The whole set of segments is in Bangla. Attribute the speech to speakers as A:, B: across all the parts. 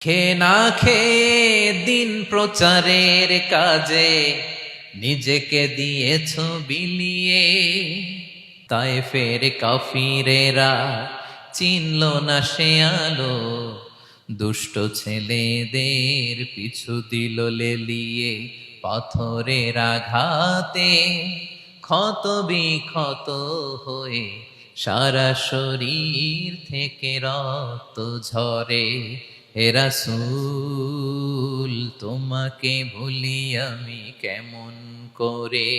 A: খেয়ে না খেয়ে দিন প্রচারের কাজে নিজেকে দিয়েছ বিলিয়ে, তাই ফের কাফিরেরা চিনল না সে আলো, দুষ্ট ছেলেদের পিছু দিল লেলিয়ে। পাথরের আঘাতে ক্ষত বিক্ষত হয়ে সারা শরীর থেকে রক্ত ঝরে। হে রাসূল তোমাকে ভুলি আমি কেমন করে,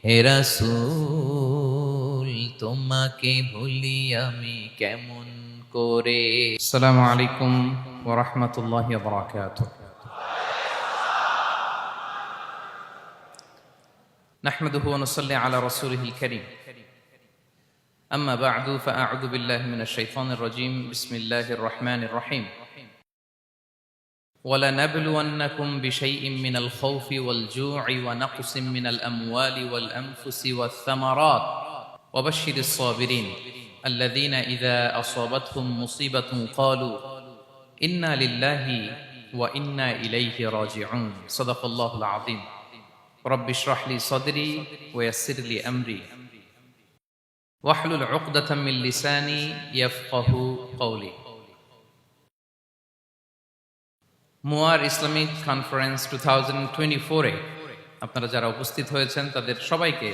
A: হে রাসূল তোমাকে ভুলি আমি কেমন করে। আসসালামু আলাইকুম ওয়া রাহমাতুল্লাহি ওয়া বারাকাতুহু। নাহমাদুহু ওয়া নুসাল্লি আলা রাসূলিহিল কারীম। আম্মা বা'দু ফাআউযু বিল্লাহি মিনাশ শাইতানির রাজীম। বিসমিল্লাহির রাহমানির রাহিম। وَلَنَبْلُوَنَّكُمْ بِشَيْءٍ مِّنَ الْخَوْفِ وَالْجُوعِ وَنَقْصٍ مِّنَ الْأَمْوَالِ وَالْأَنفُسِ وَالثَّمَرَاتِ وَبَشِّرِ الصَّابِرِينَ الَّذِينَ إِذَا أَصَابَتْهُم مُّصِيبَةٌ قَالُوا إِنَّا لِلَّهِ وَإِنَّا إِلَيْهِ رَاجِعُونَ صدق الله العظيم رب اشرح لي صدري ويسر لي أمري واحلل عقدة من لساني يفقه قولي। মুয়ার ইসলামিক কনফারেন্স 2024-এ আপনারা যারা উপস্থিত হয়েছেন তাদের সবাইকে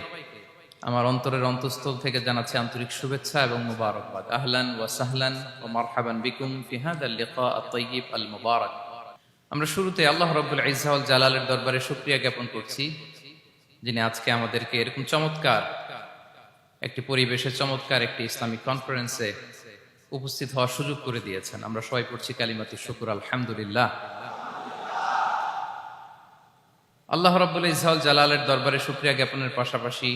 A: আমার অন্তরের অন্তঃস্থল থেকে জানাচ্ছি আন্তরিক শুভেচ্ছা এবং মুবারকবাদ। আহলান ওয়া সাহলান ওয়া মারহাবান বিকুম ফি হাদাল লিকা আত-তাইয়িব আল মুবারাক। আমরা শুরুতে আল্লাহ রাব্বুল ইজ্জা ওয়াল জালালের দরবারে শুকরিয়া জ্ঞাপন করছি, যিনি আজকে আমাদেরকে এরকম চমৎকার একটি পরিবেশে চমৎকার একটি ইসলামিক কনফারেন্সে উপস্থিত হওয়ার সুযোগ করে দিয়েছেন। আমরা সবাই পড়ছি কালিমাতু শুকর আলহামদুলিল্লাহ। আল্লাহ রাব্বুল ইজ্জা ওয়াল জালালের দরবারে শুকরিয়া জ্ঞাপনের পাশাপাশি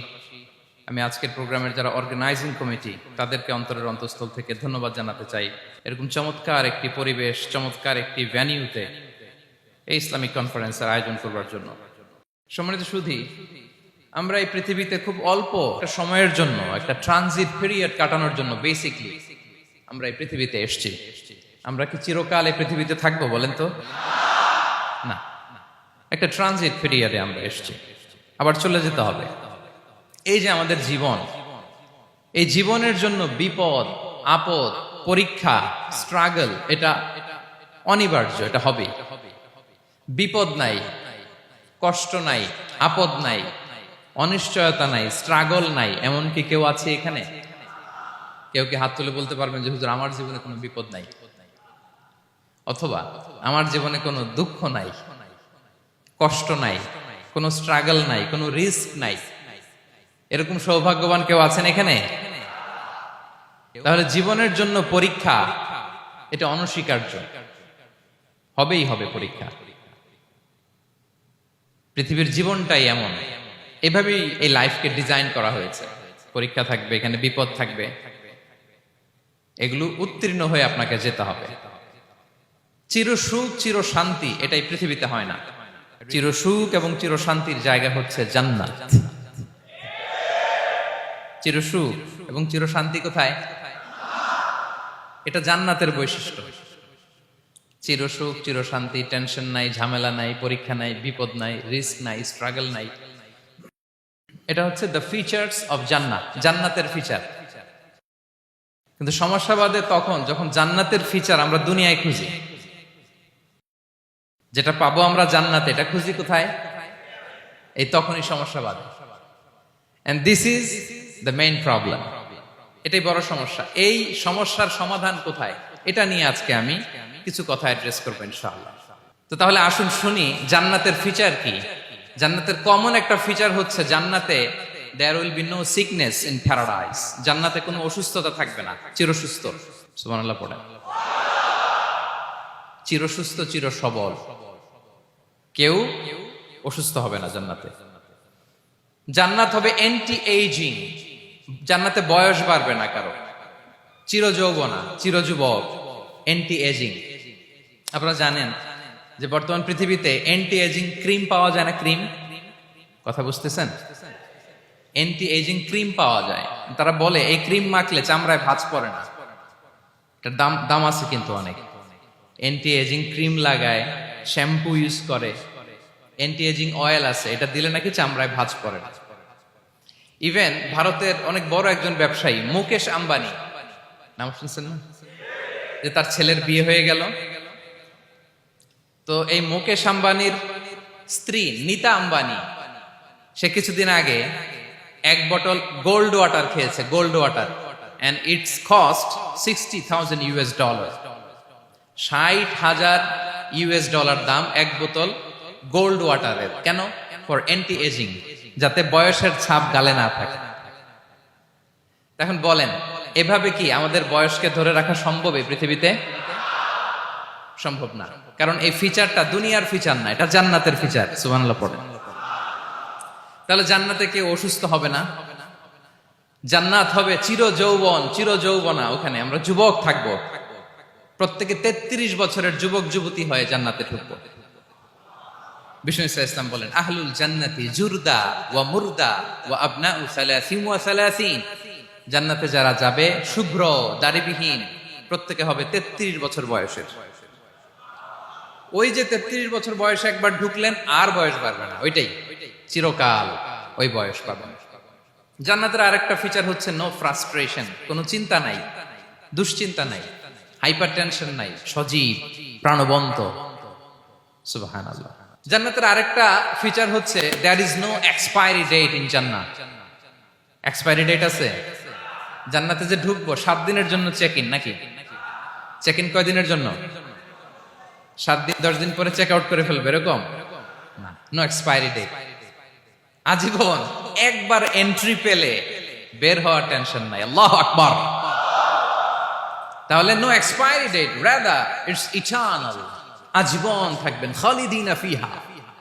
A: আমি আজকের প্রোগ্রামের যারা অর্গানাইজিং কমিটি তাদেরকে অন্তরের অন্তঃস্থল থেকে ধন্যবাদ জানাতে চাই, এরকম চমৎকার একটি পরিবেশ, চমৎকার একটি ভেন্যুতে এই ইসলামিক কনফারেন্সের আয়োজন করবার জন্য। সম্মানিত সুধী, আমরা এই পৃথিবীতে খুব অল্প একটা সময়ের জন্য, একটা ট্রানজিট পিরিয়ড কাটানোর জন্য বেসিকলি আমরা এই পৃথিবীতে এসেছি। আমরা কি চিরকাল এই পৃথিবীতে থাকবো বলেন তো? না, একটা ট্রানজিট পিরিয়ডে আমরা এসেছি, আবার চলে যেতে হবে। এই যে আমাদের জীবন, এই জীবনের জন্য বিপদ, আপদ, পরীক্ষা, স্ট্রাগল এটা অনিবার্য, এটা হবে। বিপদ নাই, কষ্ট নাই, আপদ নাই, অনিশ্চয়তা নাই, স্ট্রাগল নাই, এমন কি কেউ আছে এখানে? কেউ কি হাত তুলে বলতে পারবেন যে হুজুর আমার জীবনে কোনো বিপদ নাই, অথবা আমার জীবনে কোনো দুঃখ নাই, কষ্ট নাই, কোনো স্ট্রাগল নাই, কোনো রিস্ক নাই? এরকম সৌভাগ্যবান কেউ আছেন এখানে? তাহলে জীবনের জন্য পরীক্ষা এটা অনস্বীকার্য, হবেই হবে পরীক্ষা। পৃথিবীর জীবনটাই এমন, এভাবেই এই লাইফকে ডিজাইন করা হয়েছে। পরীক্ষা থাকবে, এখানে বিপদ থাকবে, এগুলো উত্তীর্ণ হয়ে আপনাকে যেতে হবে। চিরসুখ চির শান্তি এটাই পৃথিবীতে হয় না। চিরসুখ এবং চির শান্তির জায়গা হচ্ছে জান্নাত। চিরসুখ এবং চির শান্তি কোথায়? এটা জান্নাতের বৈশিষ্ট্য। চিরসুখ চির শান্তি, টেনশন নাই, ঝামেলা নাই, পরীক্ষা নাই, বিপদ নাই, রিস্ক নাই, স্ট্রাগল নাই, এটা হচ্ছে দ্য ফিচার্স অফ জান্নাত, জান্নাতের ফিচার। কিন্তু সমস্যা বাদে তখন যখন জান্নাতের ফিচার আমরা দুনিয়ায় খুঁজি, যেটা পাবো আমরা জান্নাতে, এটা খুঁজি কোথায়? এই তখনই সমস্যা বাদে। And this is the main problem. এটাই বড় সমস্যা। এই সমস্যার সমাধান কোথায়, এটা নিয়ে আজকে আমি কিছু কথা অ্যাড্রেস করবো ইনশাআল্লাহ। তো তাহলে আসুন শুনি জান্নাতের ফিচার কি। জান্নাতের কমন একটা ফিচার হচ্ছে জান্নাতে there will be no sickness in paradise। জান্নাতে কোনো অসুস্থতা থাকবে না, চিরসুস্থ। সুবহানাল্লাহ পড়েন। চিরসুস্থ, চির সবল, কেউ অসুস্থ হবে না জান্নাতে। জান্নাত হবে অ্যান্টি এইজিং, জান্নাতে বয়স বাড়বে না কারো, চিরযৌবনা, চিরযুবক, অ্যান্টি এজিং। আপনারা জানেন যে বর্তমান পৃথিবীতে অ্যান্টি এজিং ক্রিম পাওয়া যায় না? ক্রিম, কথা বুঝতেছেন? অ্যান্টি এজিং ক্রিম পাওয়া যায়। তারা বলে এই ক্রিম মাখলে চামড়ায় ভাঁজ পড়ে না। এটার দাম আছে কিন্তু অনেক। অ্যান্টি এজিং ক্রিম লাগায়, শ্যাম্পু ইউজ করে, অ্যান্টি এজিং অয়েল আছে, এটা দিলে নাকি চামড়ায় ভাঁজ পড়ে না। ইভেন ভারতের অনেক বড় একজন ব্যবসায়ী মুকেশ আম্বানি, নাম শুনছেন না, যে তার ছেলের বিয়ে হয়ে গেল, তো এই মুকেশ আম্বানির স্ত্রী নীতা আম্বানি, সে কিছুদিন আগে এক বটল গোল্ড ওয়াটার খেয়েছে, gold water, and it's cost $60,000 $60,000 দাম এক বোতল গোল্ড ওয়াটারের। কেন? ফর অ্যান্টি এজিং, যাতে বয়সের ছাপ গালে না থাকে। এখন বলেন, এভাবে কি আমাদের বয়সকে ধরে রাখা সম্ভব এই পৃথিবীতে? সম্ভব না, কারণ এই ফিচারটা দুনিয়ার ফিচার না, এটা জান্নাতের ফিচার। সুবহানাল্লাহ পড়ে। তাহলে জান্নাতে কেউ অসুস্থ হবে না, জান্নাত হবে চির যৌবন, চির যৌবনা, ওখানে আমরা যুবক থাকবো, প্রত্যেকে 33 বছরের যুবক যুবতী হয়ে জান্নাতে ঢুকবো। বিষ্ণু ইসলাম বলেন, আহলুল জান্নাতি জুরদা ওয়া মুরদা ওয়া আবনাউ সালাসিন ওয়া সালাসিন, জান্নাতে যারা যাবে শুভ্র দাড়িবিহীন, প্রত্যেকে হবে 33 বছর বয়সের। ওই যে 33 বছর বয়সে একবার ঢুকলেন আর বয়স বাড়বে না, ওইটাই চিরকাল ওই বয়স পাবেন। জান্নাতের আরেকটা ফিচার হচ্ছে নো ফ্রাস্ট্রেশন, কোনো চিন্তা নাই, দুশ্চিন্তা নাই, হাইপার টেনশন নাই, সজীব প্রাণবন্ত। সুবহানাল্লাহ। জান্নাতের আরেকটা ফিচার হচ্ছে there is no expiry date in জান্নাত। এক্সপায়ারি ডেট আছে? জান্নাতে যে ঢুকবো 7 দিনের জন্য চেক ইন, নাকি চেক ইন কয় দিনের জন্য? 7 দিন, 10 দিন পরে চেক আউট করে ফেলবে, এরকম না, নো এক্সপায়ারি ডেট, আজীবন। একবার এন্ট্রি পেলে বের হওয়ার টেনশন নাই। আল্লাহু আকবার। তাহলে no expiry date, rather it's eternal, আজীবন থাকবেন, খালিদিনা ফিহা,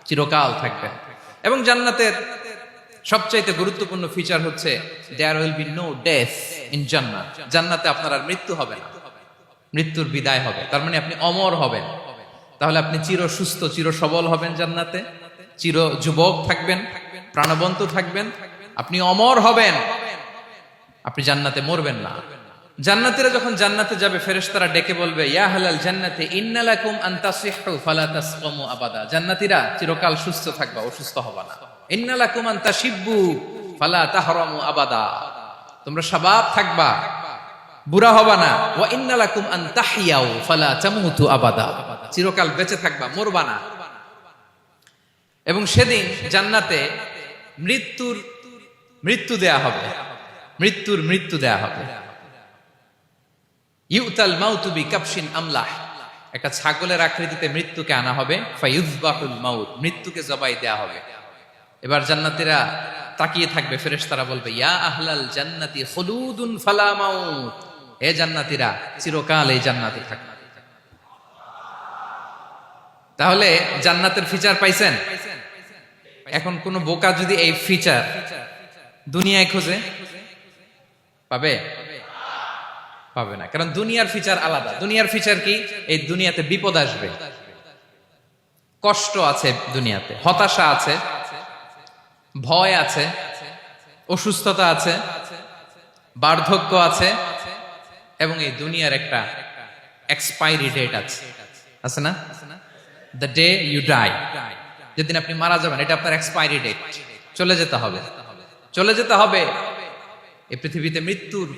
A: চিরকাল থাকবেন। এবং জান্নাতের সবচাইতে গুরুত্বপূর্ণ ফিচার হচ্ছে there will be no death in জান্নাত। জান্নাতে আপনার আর মৃত্যু হবে না, মৃত্যুর বিদায় হবে, তার মানে আপনি অমর হবেন। তাহলে আপনি চির সুস্থ, চির সবল হবেন জান্নাতে, চির যুবক থাকবেন, প্রাণবন্ত থাকবেন, আপনি অমর হবেন, আপনি জান্নাতে মরবেন না। জান্নাতীরা যখন জান্নাতে যাবে, ফেরেশতারা ডেকে বলবে, ইয়া আহলাল জান্নাতি ইন্না লাকুম আন তাসিহু ফালা তাসকামু আবাদা। জান্নাতীরা চিরকাল সুস্থ থাকবা, অসুস্থ হবা না। ইন্না লাকুম আন তাশিব্বু ফালা তাহরামু আবাদা, তোমরা শাবাব থাকবা, বুড়া হবা না। ওয়া ইন্না লাকুম আন তাহইয়াউ ফালা তামুতু আবাদা, চিরকাল বেঁচে থাকবা, মরবা না। এবং সেদিন জান্নাতে মৃত্যু দেয়া হবে, মৃত্যু দেয়া হবে। ইউতাল মাউতু বিকাবশিন আমলাহ, একটা ছাগলের আকৃতিতে মৃত্যুকে আনা হবে। ফায়ুযবাহুল মাউত, মৃত্যুকে জবাই দেয়া হবে। এবার জান্নাতীরা তাকিয়ে থাকবে, ফেরেশতারা বলবে, ইয়া আহলাল জান্নাতি খুলুদুন ফালা মাউত, হে জান্নাতীরা চিরকাল এই জান্নাতে থাকবে। তাহলে জান্নাতের ফিচার পাইছেন। এখন কোন বোকা যদি এই ফিচার দুনিয়ায় খোঁজে, পাবে? পাবে না, কারণ দুনিয়ার ফিচার আলাদা। দুনিয়ার ফিচার কি? এই দুনিয়াতে বিপদ আসবে, কষ্ট আছে দুনিয়াতে, হতাশা আছে, ভয় আছে, অসুস্থতা আছে, বার্ধক্য আছে, এবং এই দুনিয়ার একটা এক্সপায়ারি ডেট আছে, আছে না? দ্য ডে ইউ ডাই, যেদিন আপনি মারা যাবেন, এটা আপনার এক্সপায়ারি ডেট, চলে যেতে হবে, চলে যেতে হবে। এই পৃথিবীতে মৃত্যুর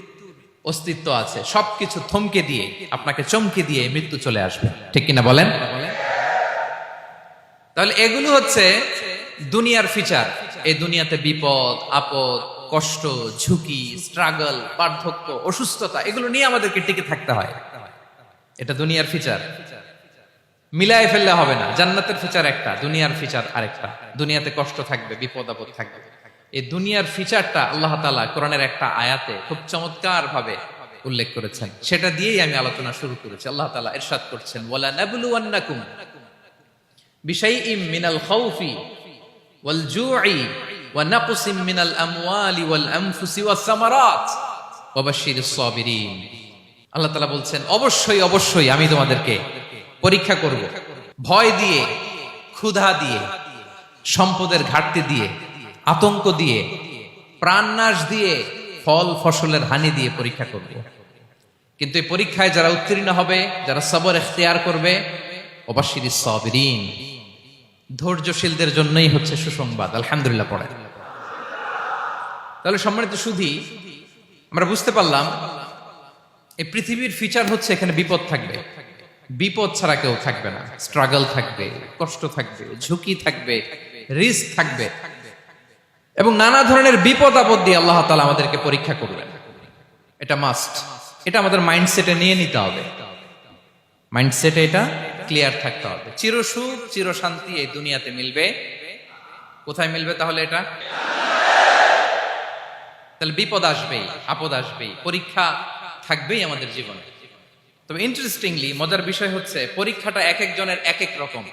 A: অস্তিত্ব আছে, সবকিছু থমকে দিয়ে, আপনাকে চমকে দিয়ে মৃত্যু চলে আসবে, ঠিক কিনা বলেন? তাহলে এগুলো হচ্ছে দুনিয়ার ফিচার। এই দুনিয়াতে বিপদ আপদ, কষ্ট, ঝুঁকি, স্ট্রাগল, বার্ধক্য, অসুস্থতা, এগুলো নিয়ে আমাদেরকে টিকে থাকতে হয়। এটা দুনিয়ার ফিচার, মিলায় ফেললে হবে না। জান্নাতের ফিচার একটা, দুনিয়ার ফিচার আরেকটা। দুনিয়াতে কষ্ট থাকবে, বিপদ আপদ থাকবে। এই দুনিয়ার ফিচারটা আল্লাহ তাআলা কোরআনের একটা আয়াতে খুব চমৎকার ভাবে উল্লেখ করেছেন, সেটা দিয়েই আমি আলোচনা শুরু করেছি। আল্লাহ তাআলা ইরশাদ করছেন, ওয়ালা নাবলুওয়ান্নাকুম বিশাইইম মিনাল খাউফি ওয়াল জুই ওয়া নাকসিম মিনাল আমওয়ালি ওয়াল আনফুসি ওয়াস সামারাত ওয়া বাশশিরিস সাবিরিন। আল্লাহ তাআলা বলছেন, অবশ্যই অবশ্যই আমি তোমাদেরকে পরীক্ষা করব, ভয় দিয়ে, ক্ষুধা দিয়ে, সম্পদের ঘাটতি দিয়ে, আতঙ্ক দিয়ে, প্রাণনাশ দিয়ে, ফল ফসলের হানি দিয়ে পরীক্ষা করব। কিন্তু এই পরীক্ষায় যারা উত্তীর্ণ হবে, যারা সবর ইখতিয়ার করবে, ওয়াবাশশিরিস সাবিরিন, ধৈর্যশীলদের জন্যই হচ্ছে সুসংবাদ। আলহামদুলিল্লাহ পড়ে। তাহলে সম্মানিত সুধী, আমরা বুঝতে পারলাম এই পৃথিবীর ফিচার হচ্ছে এখানে বিপদ থাকবে, বিপদ ছাড়া কেউ থাকবে না। স্ট্রাগল থাকবে, কষ্ট থাকবে, ঝুঁকি থাকবে, রিস্ক থাকবে, এবং নানা ধরনের বিপদ আপদ দিয়ে আল্লাহ তাআলা আমাদেরকে পরীক্ষা করবেন। এটা মাস্ট, এটা আমাদের মাইন্ডসেটে নিয়ে নিতে হবে। মাইন্ডসেটে এটা ক্লিয়ার থাকতে হবে। চিরসুখ চিরশান্তি এই দুনিয়াতে মিলবে, কোথায় মিলবে তাহলে এটা? তাহলে বিপদ আসবেই, আপদ আসবেই, পরীক্ষা থাকবেই আমাদের জীবনে। তবে ইন্টারেস্টিংলি মজার বিষয় হচ্ছে পরীক্ষাটা এক একজনের এক এক রকম।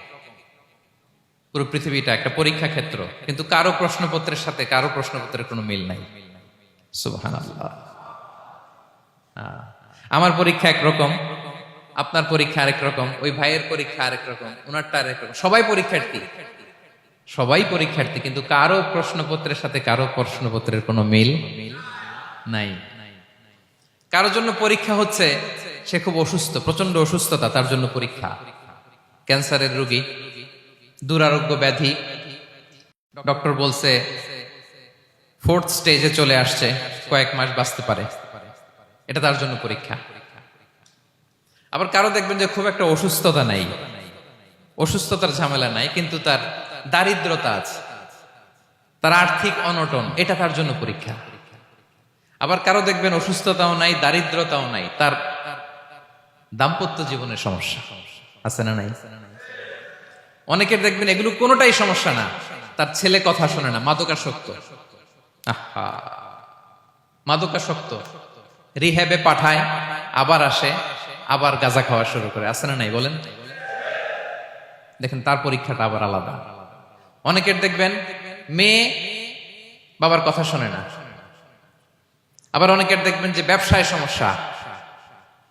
A: পুরো পৃথিবীটা একটা পরীক্ষা ক্ষেত্র, কিন্তু কারো প্রশ্নপত্রের সাথে কারো প্রশ্নপত্রের কোনো মিল নাই। সুবহানাল্লাহ। আমার পরীক্ষা একরকম, আপনার পরীক্ষা আরেক রকম, ওই ভাইয়ের পরীক্ষা আরেক রকম, ওনারটা আরেক রকম। সবাই পরীক্ষার্থী, সবাই পরীক্ষার্থী, কিন্তু কারো প্রশ্নপত্রের সাথে কারো প্রশ্নপত্রের কোনো মিল নাই। কারোর জন্য পরীক্ষা হচ্ছে সে খুব অসুস্থ, প্রচন্ড অসুস্থতা, তার জন্য পরীক্ষা। ক্যান্সারের রোগী, দুরারোগ্য ব্যাধি, ডক্টর বলছে 4th স্টেজে চলে আসছে, কয়েক মাস বাঁচতে পারে, এটা তার জন্য পরীক্ষা। আবার কারো দেখবেন যে খুব একটা অসুস্থতা নাই, অসুস্থতার ঝামেলা নাই, কিন্তু তার দারিদ্রতা আছে, তার আর্থিক অনটন, এটা তার জন্য পরীক্ষা। আবার কারো দেখবেন অসুস্থতাও নাই, দারিদ্রতাও নাই, তার দাম্পত্য জীবনের সমস্যা আছে না নাই? অনেকের দেখবেন এগুলো কোনোটাই সমস্যা না, তার ছেলে কথা শোনে না, মাদকাসক্ত। আহা, মাদকাসক্ত, রিহ্যাবে পাঠায়, আবার আসে, আবার গাঁজা খাওয়া শুরু করে, আছে না নাই বলেন? দেখেন তার পরীক্ষাটা আবার আলাদা। অনেকের দেখবেন মেয়ে বাবার কথা শোনে না। আবার অনেকের দেখবেন যে ব্যবসায় সমস্যা,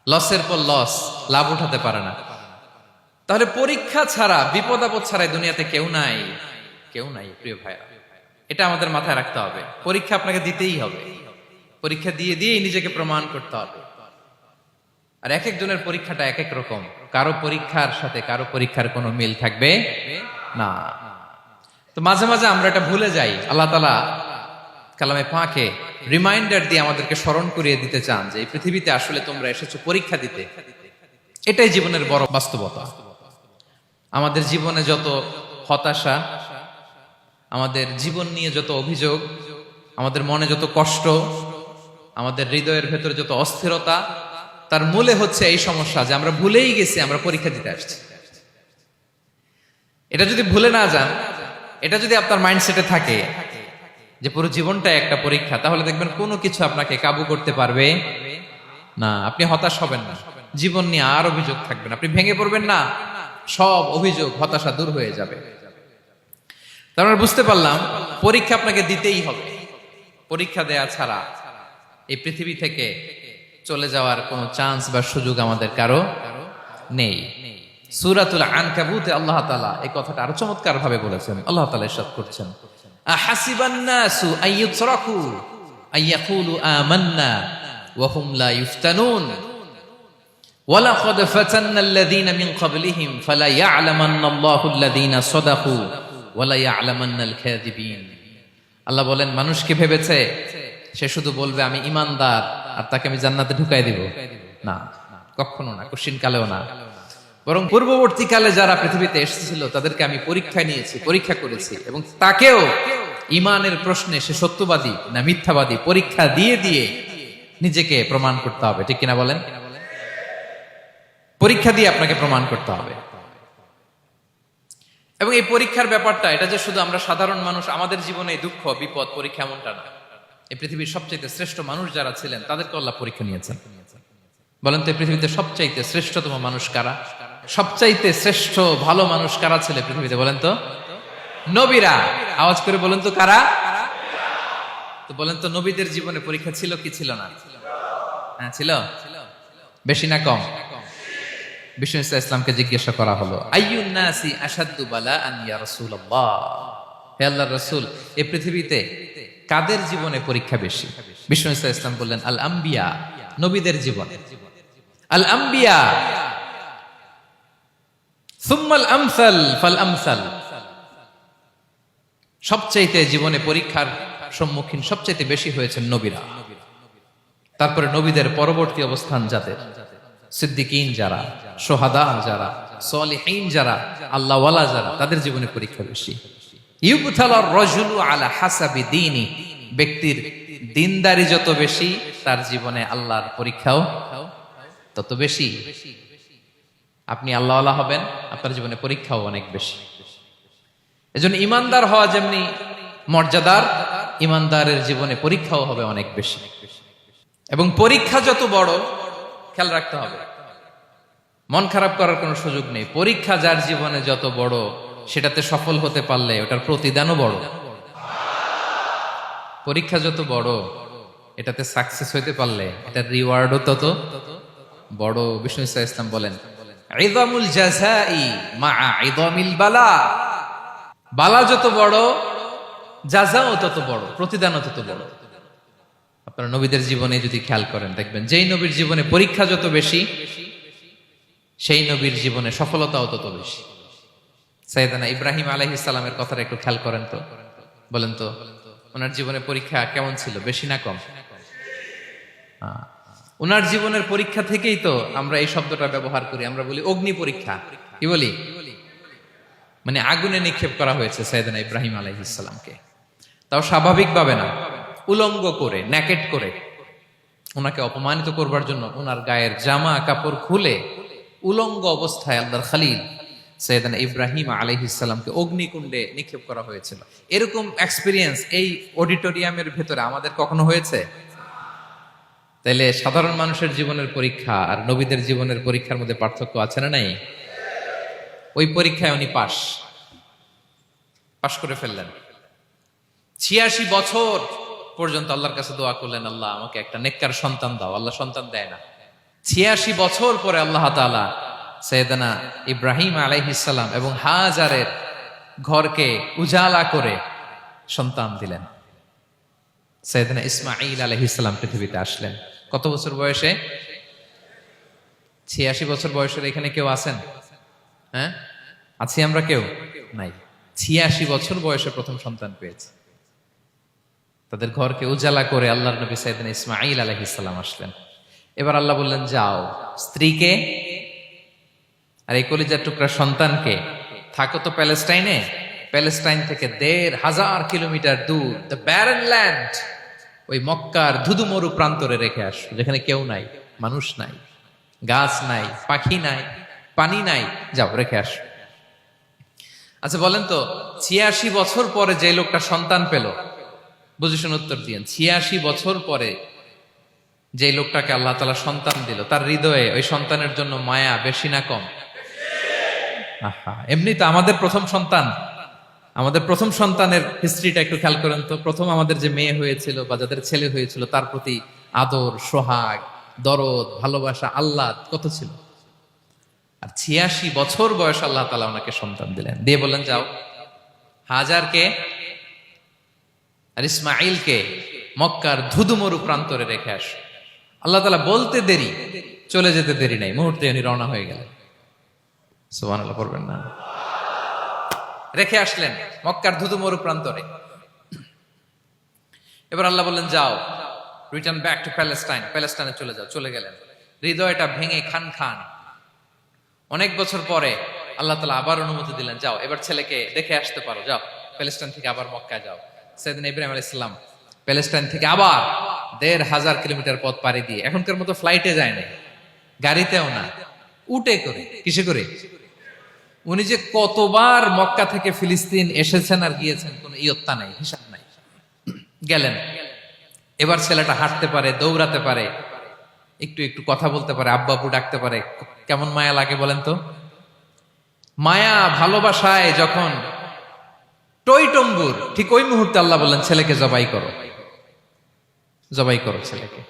A: লসের পর লস, লাভ উঠাতে পারে না। তাহলে পরীক্ষা ছাড়া, বিপদ আপদ ছাড়াই দুনিয়াতে কেউ নাই, কেউ নাই প্রিয় ভাইরা। এটা আমাদের মাথায় রাখতে হবে। পরীক্ষা আপনাকে দিতেই হবে, পরীক্ষা দিয়ে দিয়েই নিজেকে প্রমাণ করতে হবে। আর এক একজনের পরীক্ষাটা এক এক রকম, কারো পরীক্ষার সাথে কারো পরীক্ষার কোনো মিল থাকবে না। তো মাঝে মাঝে আমরা এটা ভুলে যাই। আল্লাহ তাআলা কালামে পাকে রিমাইন্ডার দিয়ে আমাদেরকে স্মরণ করিয়ে দিতে চান যে এই পৃথিবীতে আসলে তোমরা এসেছো পরীক্ষা দিতে। এটাই জীবনের বড় বাস্তবতা। আমাদের জীবনে যত হতাশা, আমাদের জীবন নিয়ে যত অভিযোগ, আমাদের মনে যত কষ্ট, আমাদের হৃদয়ের ভেতরে যত অস্থিরতা, তার মূলে হচ্ছে এই সমস্যা যে আমরা ভুলেই গেছি আমরা পরীক্ষা দিতে আসছি। এটা যদি ভুলে না যান, এটা যদি আপনার মাইন্ডসেটে থাকে যে পুরো জীবনটা একটা পরীক্ষা, তাহলে দেখবেন কোনো কিছু আপনাকে কাবু করতে পারবে না। আপনি হতাশ হবেন না, জীবন নিয়ে আর অভিযোগ থাকবে না, আপনি ভেঙে পড়বেন না, সব অভিযোগ হতাশা দূর হয়ে যাবে। তারপরে বুঝতে পারলাম পরীক্ষা আপনাকে দিতেই হবে। পরীক্ষা দেয়া ছাড়া এই পৃথিবী থেকে চলে যাওয়ার কোনো চান্স বা সুযোগ আমাদের কারো নেই। সূরাতুল আনকাবুতে আল্লাহ তাআলা এই কথাটা আরো চমৎকার ভাবে বলেছেন। আল্লাহ তাআলা ইরশাদ করছেন, আহাসিবান নাসু আইয়ুতরাকু আইয়াকুলু আমান্না ওয়া হুম লা ইফতানুন ওয়ালাকাদ ফাতান্নাল্লাযীনা মিন ক্বাবলিহিম ফালা ইয়া'লামান্নাল্লাহু আল্লাযীনা সাদাকু ওয়া লা ইয়া'লামান্নাল কাযিবিন। আল্লাহ বলেন, মানুষ কি ভেবেছে সে শুধু বলবে আমি ঈমানদার আর তাকে আমি জান্নাতে ঢুকাই দিব? না, কখনো না, কোশ্চিন কালেও না। বরং পূর্ববর্তীকালে যারা পৃথিবীতে এসেছিল তাদেরকে আমি পরীক্ষা নিয়েছি, পরীক্ষা করেছি, এবং তাকেও ঈমানের প্রশ্নে সে সত্যবাদী না মিথ্যাবাদী পরীক্ষা দিয়ে দিয়ে নিজেকে প্রমাণ করতে হবে। ঠিক কিনা বলেন? পরীক্ষা দিয়ে আপনাকে প্রমাণ করতে হবে। এবং এই পরীক্ষার ব্যাপারটা, এটা যে শুধু আমরা সাধারণ মানুষ আমাদের জীবনে দুঃখ বিপদ পরীক্ষা এমনটা না। এই পৃথিবীর সবচাইতে শ্রেষ্ঠ মানুষ যারা ছিলেন তাদেরকে আল্লাহ পরীক্ষা নিয়েছেন। বলেন তো এই পৃথিবীতে সবচাইতে শ্রেষ্ঠতম মানুষ কারা? সবচাইতে শ্রেষ্ঠ ভালো মানুষ কারা ছিল পৃথিবীতে? বলেন তো নবীরা। আওয়াজ করে বলেন তো কারা? তো বলেন তো নবীদের জীবনে পরীক্ষা ছিল কি ছিল না? হ্যাঁ ছিল। বেশি না কম? বিষ্ণু ইসলামকে জিজ্ঞাসা করা হলো, আইয়ুন নাসি আশাদ্দু বালাআন ইয়া রাসূলুল্লাহ, হে আল্লাহর রাসূল, এই পৃথিবীতে কাদের জীবনে পরীক্ষা বেশি? বিষ্ণু ইসলাম বললেন, আল আম্বিয়া, নবীদের জীবনে। আল আম্বিয়া সুম্মাল আমসাল ফাল আমসাল, সবচাইতে জীবনে পরীক্ষার সম্মুখীন সবচাইতে বেশি হয়েছেন নবীরা। তারপরে নবীদের পরবর্তী অবস্থান যাদের, সিদ্দিকিন যারা, সোহাদা যারা, সলিহিন যারা, আল্লাহওয়ালা যারা, তাদের জীবনে পরীক্ষা বেশি। ইউবতালার রাজুলু আলা হাসাবি দীনি, ব্যক্তির দিনদারি যত বেশি তার জীবনে আল্লাহর পরীক্ষাও তত বেশি। আপনি আল্লাহওয়ালা হবেন, আপনার জীবনে পরীক্ষাও অনেক বেশি। এজন্য ইমানদার হওয়া যেমনি মর্যাদার, ইমানদারের জীবনে পরীক্ষাও হবে অনেক বেশি। এবং পরীক্ষা যত বড়, খেয়াল রাখতে হবে, মন খারাপ করার কোনো সুযোগ নেই। পরীক্ষা যার জীবনে যত বড়, সেটাতে সফল হতে পারলে ওটার প্রতিদানও বড়। পরীক্ষা যত বড়, এটাতে সাকসেস হইতে পারলে এটার রিওয়ার্ডও তত বড়। বিষ্ণু ইসলাম বলেন, ইযামুল জাযাই মাআ ইযামিল বালা, বালা যত বড় জাযাও তত বড়, প্রতিদানও তত বড়। আপনারা নবীদের জীবনে যদি খেয়াল করেন, দেখবেন যেই নবীর জীবনে পরীক্ষা যত বেশি, সেই নবীর জীবনে সফলতাও তত বেশি। সাইয়েদনা ইব্রাহিম আলাইহিস সালামের কথাটা একটু খেয়াল করেন তো, বলেন তো, ওনার জীবনে পরীক্ষা কেমন ছিল, বেশি না কম? ওনার জীবনের পরীক্ষা থেকেই তো আমরা এই শব্দটা ব্যবহার করি, আমরা বলি অগ্নি পরীক্ষা। কি বলি? মানে আগুনে নিক্ষেপ করা হয়েছে সাইয়েদনা ইব্রাহিম আলাইহিস সালামকে, তাও স্বাভাবিকভাবে না, উলঙ্গ করে, ন্যাকেট করে, ওনাকে অপমানিত করবার জন্য ওনার গায়ের জামা কাপড় খুলে উলঙ্গ অবস্থায় আল্লাহর খলিল সাইয়েদনা ইব্রাহিম আলাইহিস সালামকে অগ্নিকুণ্ডে নিক্ষেপ করা হয়েছিল। এরকম এক্সপেরিয়েন্স এই অডিটোরিয়ামের ভেতরে আমাদের কখনো হয়েছে? তাইলে সাধারণ মানুষের জীবনের পরীক্ষা আর নবীদের জীবনের পরীক্ষার মধ্যে পার্থক্য আছে না নাই? ওই পরীক্ষায় উনি পাশ করে ফেললেন। ৮৬ বছর পর্যন্ত আল্লাহর কাছে দোয়া করলেন, আল্লাহ আমাকে একটা নেককার সন্তান দাও। আল্লাহ সন্তান দেয় না। ৮৬ বছর পরে আল্লাহ তাআলা সাইয়েদনা ইব্রাহিম আলাইহিস সালাম এবং হাজারের ঘরকে উজালা করে সন্তান দিলেন। সাইয়েদনা ইসমাঈল আলাইহিস সালাম পৃথিবীতে আসলেন কত বছর বয়সে? ৮৬ বছর বয়সের এখানে কেউ আছেন? হ্যাঁ, আছি আমরা? কেউ নাই। ৮৬ বছর বয়সে প্রথম সন্তান পেয়েছে। তাদের ঘরকে উজালা করে আল্লাহর নবী সাইয়েদনা ইসমাঈল আলাইহিস সালাম আসলেন। এবার আল্লাহ বললেন, যাও স্ত্রীকে আর এই কলিজার টুকরা সন্তানকে, থাকো তো প্যালেস্টাইনে, প্যালেস্টাইন থেকে ১৫০০ কিলোমিটার দূর, দ্য ব্যারেন ল্যান্ড, ওই মক্কার ধুধুমরু প্রান্তরে রেখে আসো, যেখানে কেউ নাই, মানুষ নাই, গাছ নাই, পাখি নাই, পানি নাই, যাও রেখে আসো। আচ্ছা বলেন তো, ৮৬ বছর পরে যে লোকটা সন্তান পেল, বুঝে শুনে উত্তর দিয়েন, ৮৬ বছর পরে যে লোকটাকে আল্লাহ তাআলা সন্তান দিল, তার হৃদয়ে ওই সন্তানের জন্য মায়া বেশি না কম? এমনি তো আমাদের প্রথম সন্তানের হিস্ট্রিটা একটু খেয়াল করেন তো। প্রথম আমাদের যে মেয়ে হয়েছিল বা যাদের ছেলে হয়েছিল, তার প্রতি আদর, সোহাগ, দরদ, ভালোবাসা, আল্লাহ কত ছিল। আর ৮৬ বছর বয়স আল্লাহ তাআলা ওনাকে সন্তান দিলেন, দিয়ে বললেন, যাও হাজারকে আর ইসমাঈলকে মক্কার ধুধুমরু প্রান্তরে রেখে আসো। আল্লাহ তাআলা বলতে দেরি, চলে যেতে দেরি নাই, মুহূর্তে উনি রওনা হয়ে গেলেন। সুবহানাল্লাহ পড়বেন না? রেখে আসলেন মক্কার ধুধুমরু প্রান্তরে। এবার আল্লাহ বললেন, যাও রিটার্ন ব্যাক টু প্যালেস্টাইন, প্যালেস্টাইনে চলে যাও। চলে গেলেন, হৃদয়টা ভেঙে খান খান। অনেক বছর পরে আল্লাহ তাআলা আবার অনুমতি দিলেন, যাও এবার ছেলেকে দেখে আসতে পারো, যাও প্যালেস্টাইন থেকে আবার মক্কায় যাও। সাইয়েদনা ইব্রাহিম আলাইহিস সালাম প্যালেস্টাইন থেকে আবার ১৫০০ কিলোমিটার পথ পাড়ি দিয়ে, এখনকার মতো ফ্লাইটে যায় না, গাড়িতেও না, উটে করে। কিসে করে? উনি যে কতবার মক্কা থেকে ফিলিস্তিন এসেছেন আর গিয়েছেন, কোনো ইয়ত্তা নাই, হিসাব নাই। গেলেন, এবার ছেলেটা হাঁটতে পারে, দৌড়াতে পারে, একটু একটু কথা বলতে পারে, আব্বু আব্বু ডাকতে পারে। কেমন মায়া লাগে বলেন তো? মায়া ভালোবাসায় যখন টইটম্বুর, ঠিক ওই মুহূর্তে আল্লাহ বললেন, ছেলেকে জবাই করো, জবাই করো ছেলেকে।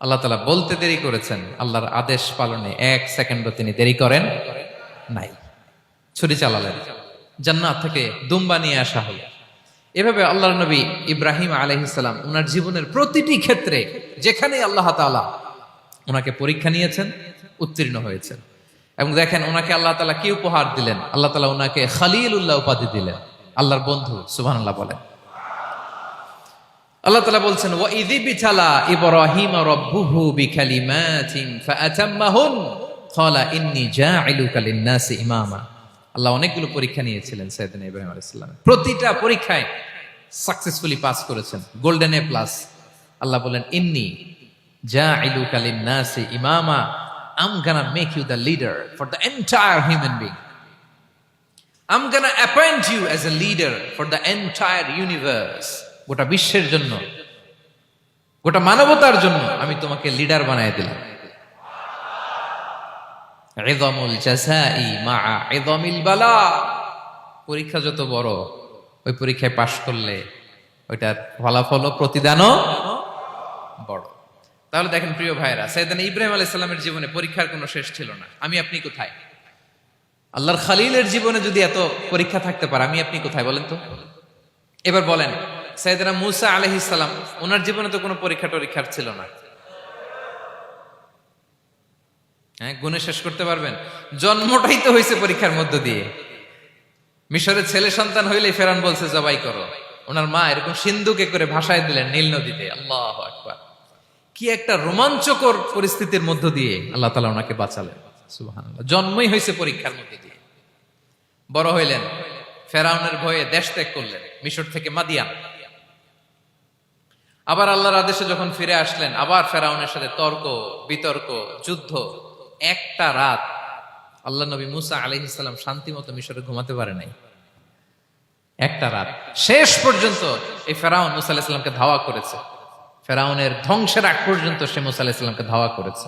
A: আল্লাহ তাআলা বলতে দেরি করেছেন, আল্লাহর আদেশ পালনে ১ সেকেন্ডও তিনি দেরি করেন নাই। ছুরি চালালেন, জান্নাত থেকে দুম্বা নিয়ে আসা হলো। এভাবে আল্লাহর নবী ইব্রাহিম আলাইহিস সালাম ওনার জীবনের প্রতিটি ক্ষেত্রে যেখানে আল্লাহ তাআলা ওনাকে পরীক্ষা নিয়েছেন, উত্তীর্ণ হয়েছেন। এবং দেখেন ওনাকে আল্লাহ তাআলা কি উপহার দিলেন, আল্লাহ তাআলা ওনাকে খলিলুল্লাহ উপাধি দিলেন, আল্লাহর বন্ধু। সুবহানাল্লাহ বলেন। আল্লাহ তাআলা বলছেন ওয়া ইযি বিতালা ইব্রাহিম রাব্বুহু বিকালিমাতিন ফাআতাম্মাহুন ক্বালা ইন্নী জাইলুকা লিন-নাসি ইমামা। আল্লাহ অনেকগুলো পরীক্ষা নিয়েছিলেন সাইয়েদনা ইব্রাহিম আলাইহিস সালাম, প্রতিটা পরীক্ষায় সাকসেসফুলি পাস করেছেন, গোল্ডেন এ প্লাস। আল্লাহ বলেন ইন্নী জাইলুকা লিন-নাসি ইমামা, I'm gonna make you the leader for the entire human being. I'm gonna appoint you as a leader for the entire universe. গোটা বিশ্বের জন্য, গোটা মানবতার জন্য আমি তোমাকে লিডার বানায় দিলাম। ইযামুল জাযাই মা'a ইযামিল বালা। পরীক্ষা যত বড়, ওই পরীক্ষায় পাশ করলে ওইটার ফলাফল ও প্রতিদানও বড়। তাহলে দেখেন প্রিয় ভাইরা, সাইয়েদনা ইব্রাহিম আলাইহিস সালামের জীবনে পরীক্ষার কোনো শেষ ছিল না। আমি আপনি কোথায়? আল্লাহর খলিলের জীবনে যদি এত পরীক্ষা থাকতে পারে, আমি আপনি কোথায় বলেন তো? এবার বলেন, সাইয়েদনা মূসা আলাইহিস সালাম, ওনার জীবনে তো কোনো পরীক্ষার ছিল না। হ্যাঁ, গুণে শেষ করতে পারবেন? জন্মটাই তো হয়েছে পরীক্ষার মধ্য দিয়ে। মিশরের ছেলে সন্তান হইলে ফেরাউন বলছে জবাই করো, ওনার মা এরকম সিন্ধুকে করে ভাসায় দিলেন নীল নদীতে। আল্লাহু আকবার! কি একটা রোমাঞ্চকর পরিস্থিতির মধ্য দিয়ে আল্লাহ তাআলা ওনাকে বাঁচালেন। সুবহানাল্লাহ। জন্মই হয়েছে পরীক্ষার মধ্যে দিয়ে। বড় হইলেন, ফেরাউনের ভয়ে দেশ ত্যাগ করলেন, মিশর থেকে মাদিয়ান। আবার আল্লাহর আদেশে যখন ফিরে আসলেন, আবার ফেরাউনের সাথে তর্ক বিতর্ক, যুদ্ধ। একটা রাত আল্লাহ নবী মূসা আলাইহিস সালাম শান্তি মতো মিশরে ঘুমাতে পারে নাই। একটা রাত। শেষ পর্যন্ত এই ফেরাউন মূসা আলাইহিস সালামকে ধাওয়া করেছে। ফেরাউনের ধ্বংসের আগ পর্যন্ত সে মূসা আলাইহিস সালামকে ধাওয়া করেছে।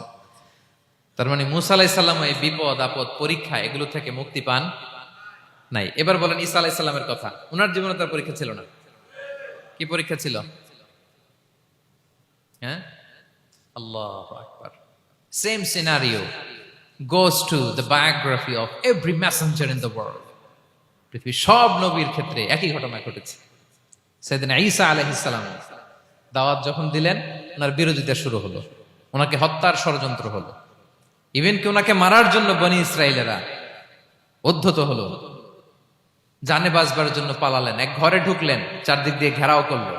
A: তার মানে মূসা আলাইহিস সালাম এই বিপদ আপদ পরীক্ষা এগুলো থেকে মুক্তি পান নাই। এবার বলেন ঈসা আলাইহিস সালামের কথা, ওনার জীবনে তার পরীক্ষা ছিল না? কি পরীক্ষা ছিল? হ্যাঁ, আল্লাহু আকবার। Same scenario goes to the biography of every messenger in the world. পৃথিবীর সব নবীর ক্ষেত্রে একই ঘটনা ঘটেছে। সাইয়েদনা ঈসা আলাইহিস সালাম দাওয়াত যখন দিলেন, ওনার বিরোধিতা শুরু হলো, ওনাকে হত্যার ষড়যন্ত্র হলো। ইভেন কি ওনাকে মারার জন্য বনি ইসরাইলেরা উদ্ধত হলো, জানে বাঁচবার জন্য পালালেন। এক ঘরে ঢুকলেন, চারদিক দিয়ে ঘেরাও করলো।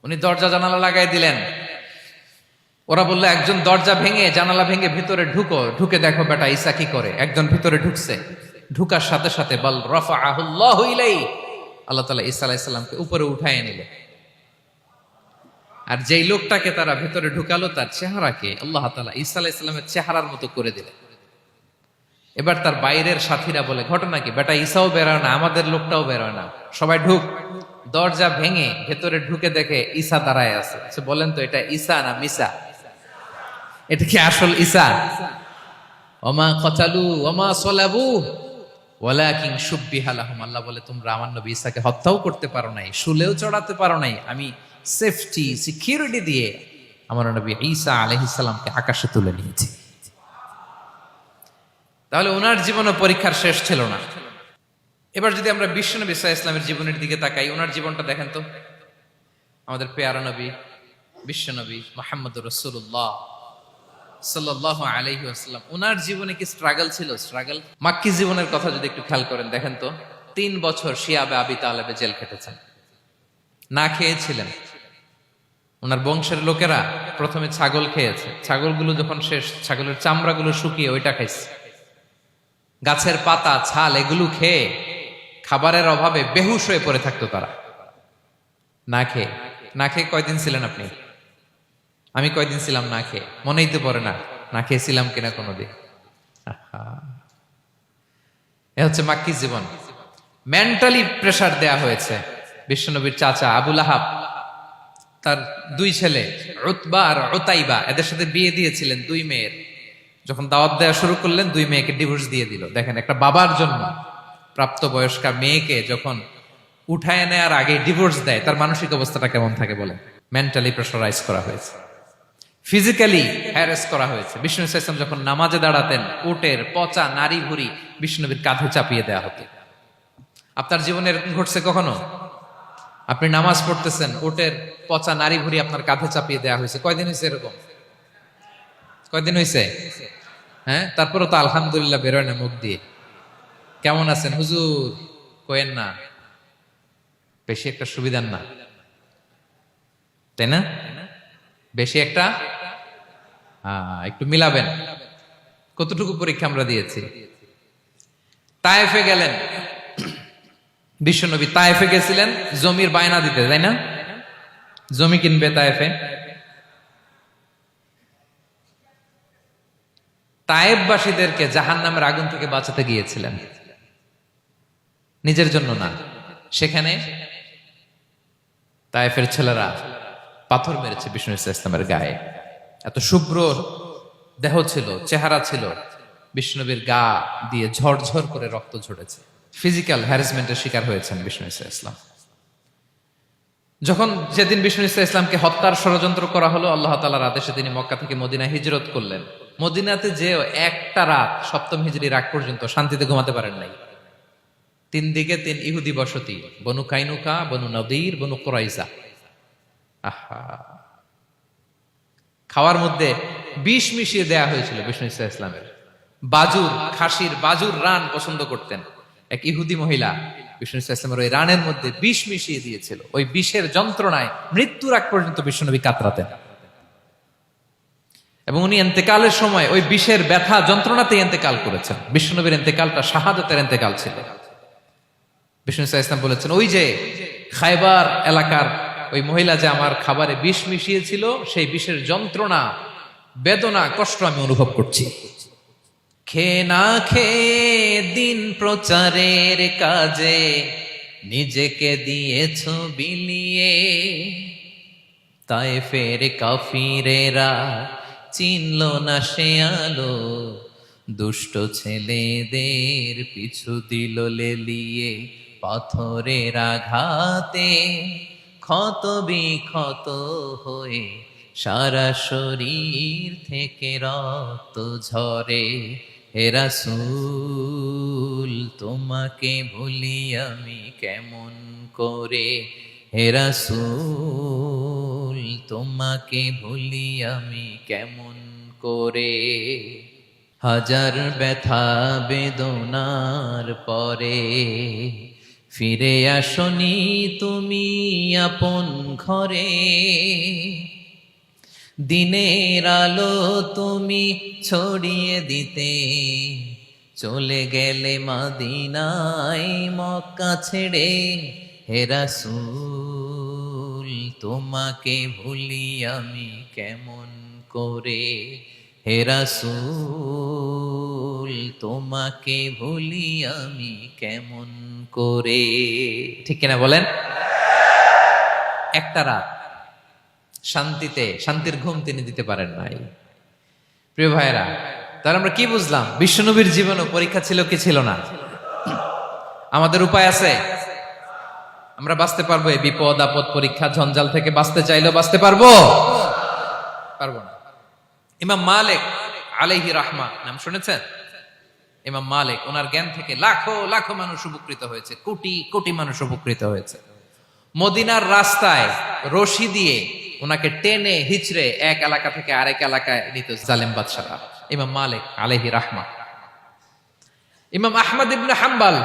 A: উনি দরজা জানালা লাগাই দিলেন। ওরা বললো একজন দরজা ভেঙে জানালা ভেঙে ভিতরে ঢুকে দেখো বেটা ঈসা কি করে। একজন ভিতরে ঢুকছে, ঢুকার সাথে সাথে বাল রাফাআহুল্লাহু ইলাইহি, আল্লাহ তাআলা ঈসা আলাইহিস সালামকে উপরে উঠায় নিলেন। আর যেই লোকটাকে তারা ভিতরে ঢুকালো, তার চেহারাকে আল্লাহ তাআলা ঈসা আলাইহিস সালামের চেহারার মতো করে দিলেন। এবার তার বাইরের সাথীরা বলে ঘটনা কি, বেটা ঈসাও বেরোয় না, আমাদের লোকটাও বেরোয় না, সবাই ঢুক। দরজা ভেঙে ভেতরে ঢুকে দেখে ঈসা দাঁড়ায় আছে। বলেন তো এটা ঈসা না মিসা? এটা কি আসল ঈসা? ওমা কতালু ওমা সলাবু ওয়ালাকিন শুব্বিহা লাহুম। আল্লাহ বলে তোমরা আমার নবী ঈসাকে হত্যাও করতে পারো নাই, শুলেও চড়াতে পারো নাই, আমি সেফটি সিকিউরিটি দিয়ে আমার নবী ঈসা আলাইহিস সালামকে আকাশে তুলে নিয়েছি। তাহলে ওনার জীবনে পরীক্ষার শেষ ছিল না। এবার যদি আমরা বিশ্বনবী সাল্লাল্লাহু আলাইহি ওয়াসাল্লামের জীবনের দিকে তাকাই, ওনার জীবনটা দেখেন তো। আমাদের পেয়ারা নবী বিশ্বনবী মুহাম্মদুর রাসূলুল্লাহ সাল্লাল্লাহু আলাইহি ওয়াসাল্লাম, ওনার জীবনে কি স্ট্রাগল ছিল? স্ট্রাগল। মাক্কি জীবনের কথা যদি একটু খেয়াল করেন, দেখেন তো 3 বছর শিয়াবে আবি তালেবে জেল খেটেছেন, না খেয়েছিলেন। ওনার বংশের লোকেরা প্রথমে ছাগল খেয়েছে, ছাগলগুলো যখন শেষ, ছাগলের চামড়াগুলো শুকিয়ে ওইটা খাইছে। গাছের পাতা ছাল এগুলো খেয়ে খাবারের অভাবে বেহুশ হয়ে পড়ে থাকতো তারা। না খেয়ে কয়দিন ছিলেন আপনি? আমি কয়দিন ছিলাম না খেয়ে? মনেই তো পড়ে না, না খেয়েছিলাম কিনা কোনোদিন। এ হচ্ছে মাক্কি জীবন। মেন্টালি প্রেসার দেয়া হয়েছে। বিশ্বনবীর চাচা আবু লাহাব, তার 2 ছেলে উতবা আর উতাইবা, এদের সাথে বিয়ে দিয়েছিলেন 2 মেয়ের। যখন দাওয়াত দেওয়া শুরু করলেন, 2 মেয়েকে ডিভোর্স দিয়ে দিল। দেখেন, একটা বাবার জন্য প্রাপ্তবয়স্কা মেয়েকে যখন উঠায় নেয়ার আগে ডিভোর্স দেয়, তার মানসিক অবস্থাটা কেমন থাকে বলেন? মেন্টালি প্রেসারাইজ করা হয়েছে, ফিজিক্যালি হ্যারাস করা হয়েছে। বিষ্ণু ইসলাম যখন নামাজে দাঁড়াতেন, উটের পচা নারী ভুঁড়ি বিষ্ণুনবীর কাঁধে চাপিয়ে দেওয়া হতো। আপনার জীবনে এরকম ঘটছে কখনো? আপনি নামাজ পড়তেছেন, উটের পচা নারী ভুঁড়ি আপনার কাঁধে চাপিয়ে দেওয়া হয়েছে। কয়দিন হয়েছে এরকম? কয়দিন হয়েছে?
B: হ্যাঁ, তারপরে তো আলহামদুলিল্লাহ বেরোয় না মুখ দিয়ে। কেমন আছেন হুজুর কোয়েন না, বেশি একটা সুবিধার না, তাই না? বেশি একটা একটু মিলাবেন। কতটুকু পরীক্ষা আমরা দিয়েছি। তায়েফে গেলেন বিশ্বনবী, তায়েফে গেছিলেন জমির বায়না দিতে, তাই না? জমি কিনবে তায়েফে। তায়েফবাসীদেরকে জাহান্নামের আগুন থেকে বাঁচাতে গিয়েছিলেন, নিজের জন্য না। সেখানে তায়েফের ছেলেরা পাথর মেরেছে বিষ্ণু ইসলামের গায়ে। এত শুভ্র দেহ ছিল, চেহারা ছিল, বিষ্ণুনবীর গা দিয়ে ঝরঝর করে রক্ত ঝরেছে। ফিজিক্যাল হ্যারাসমেন্টের শিকার হয়েছেন বিষ্ণু ইসলাম। যখন যেদিন বিষ্ণু ইসলামকে হত্যার ষড়যন্ত্র করা হলো, আল্লাহ তাআলার আদেশে তিনি মক্কা থেকে মদিনায় হিজরত করলেন। মদিনাতে যে একটা রাত, সপ্তম হিজরির আগ পর্যন্ত শান্তিতে ঘুমাতে পারেন নাই। 3 দিকে 3 ইহুদি বসতি, বনু কাইনুকা, বনু নদীর, বনু কুরাইজা। আহা, খাওয়ার মধ্যে বিষ মিশিয়ে দেয়া হয়েছিল বিষ্ণু ইসলামের। বাজুর, খাসির বাজুর রান পছন্দ করতেন। এক ইহুদি মহিলা বিষ্ণু ইসলামের ওই রানের মধ্যে বিষ মিশিয়ে দিয়েছিল। ওই বিষের যন্ত্রণায় মৃত্যুর আগ পর্যন্ত বিষ্ণুনবী কাতরাতেন, এবং উনি ইন্তেকালের সময় ওই বিষের ব্যথা যন্ত্রণাতে ইন্তেকাল করেছেন। বিষ্ণুনবীর ইন্তেকালটা শাহাদাতের ইন্তেকাল ছিল। বিষ্ণু ইসলাম বলেছেন, ওই যে খায়বার এলাকার ওই মহিলা যে আমার খাবারে বিষ মিশিয়েছিল, সেই বিষের যন্ত্রণা, বেদনা, কষ্ট আমি অনুভব করছি। খেয়ে না খেয়ে দিন প্রচারের কাজে নিজেকে দিয়েছ বিলিয়ে, তায়েফের কাফিরেরা চিনল না সে আলো, দুষ্ট ছেলেদের পিছু দিল লেলিয়ে, পাথরের আঘাতে ক্ষত বিক্ষত হয়ে সারা শরীর থেকে রক্ত ঝরে। হে রাসূল তোমাকে ভুলি আমি কেমন করে, হে রাসূল তোমাকে ভুলি আমি কেমন করে। হাজার ব্যথা বেদনার পরে ফিরে আসনি তুমি আপন ঘরে, দিনের আলো তুমি ছড়িয়ে দিতে চলে গেলে মদিনায় মক্কা ছেড়ে। হে রাসূল তোমাকে ভুলি আমি কেমন করে, হে রাসূল তোমাকে ভুলি আমি কেমন করে। ঠিক কিনা বলেন? একটা রাত শান্তিতে, শান্তির ঘুম তিনি দিতে পারেন নাই। প্রিয় ভাইরা, তাহলে আমরা কি বুঝলাম? বিশ্বনবীর জীবনও পরীক্ষা ছিল কি ছিল না? আমাদের উপায় আছে? আমরা বাঁচতে পারবো এই বিপদ আপদ পরীক্ষা ঝঞ্ঝাল থেকে? বাঁচতে চাইলেও বাঁচতে পারবো? পারবো না। ইমাম মালিক আলাইহি রাহমা নাম শুনেছেন? ইমাম মালিক, ওনার জ্ঞান থেকে লাখো লাখো মানুষ উপকৃত হয়েছে, কোটি কোটি মানুষ উপকৃত হয়েছে। মদিনার রাস্তায় রশি দিয়ে ওনাকে টেনে হিচড়ে এক এলাকা থেকে আরেক এলাকায় নিত জালেম বাদশারা। ইমাম মালিক আলাইহি রাহমা। ইমাম আহমদ ইবনে হাম্বল,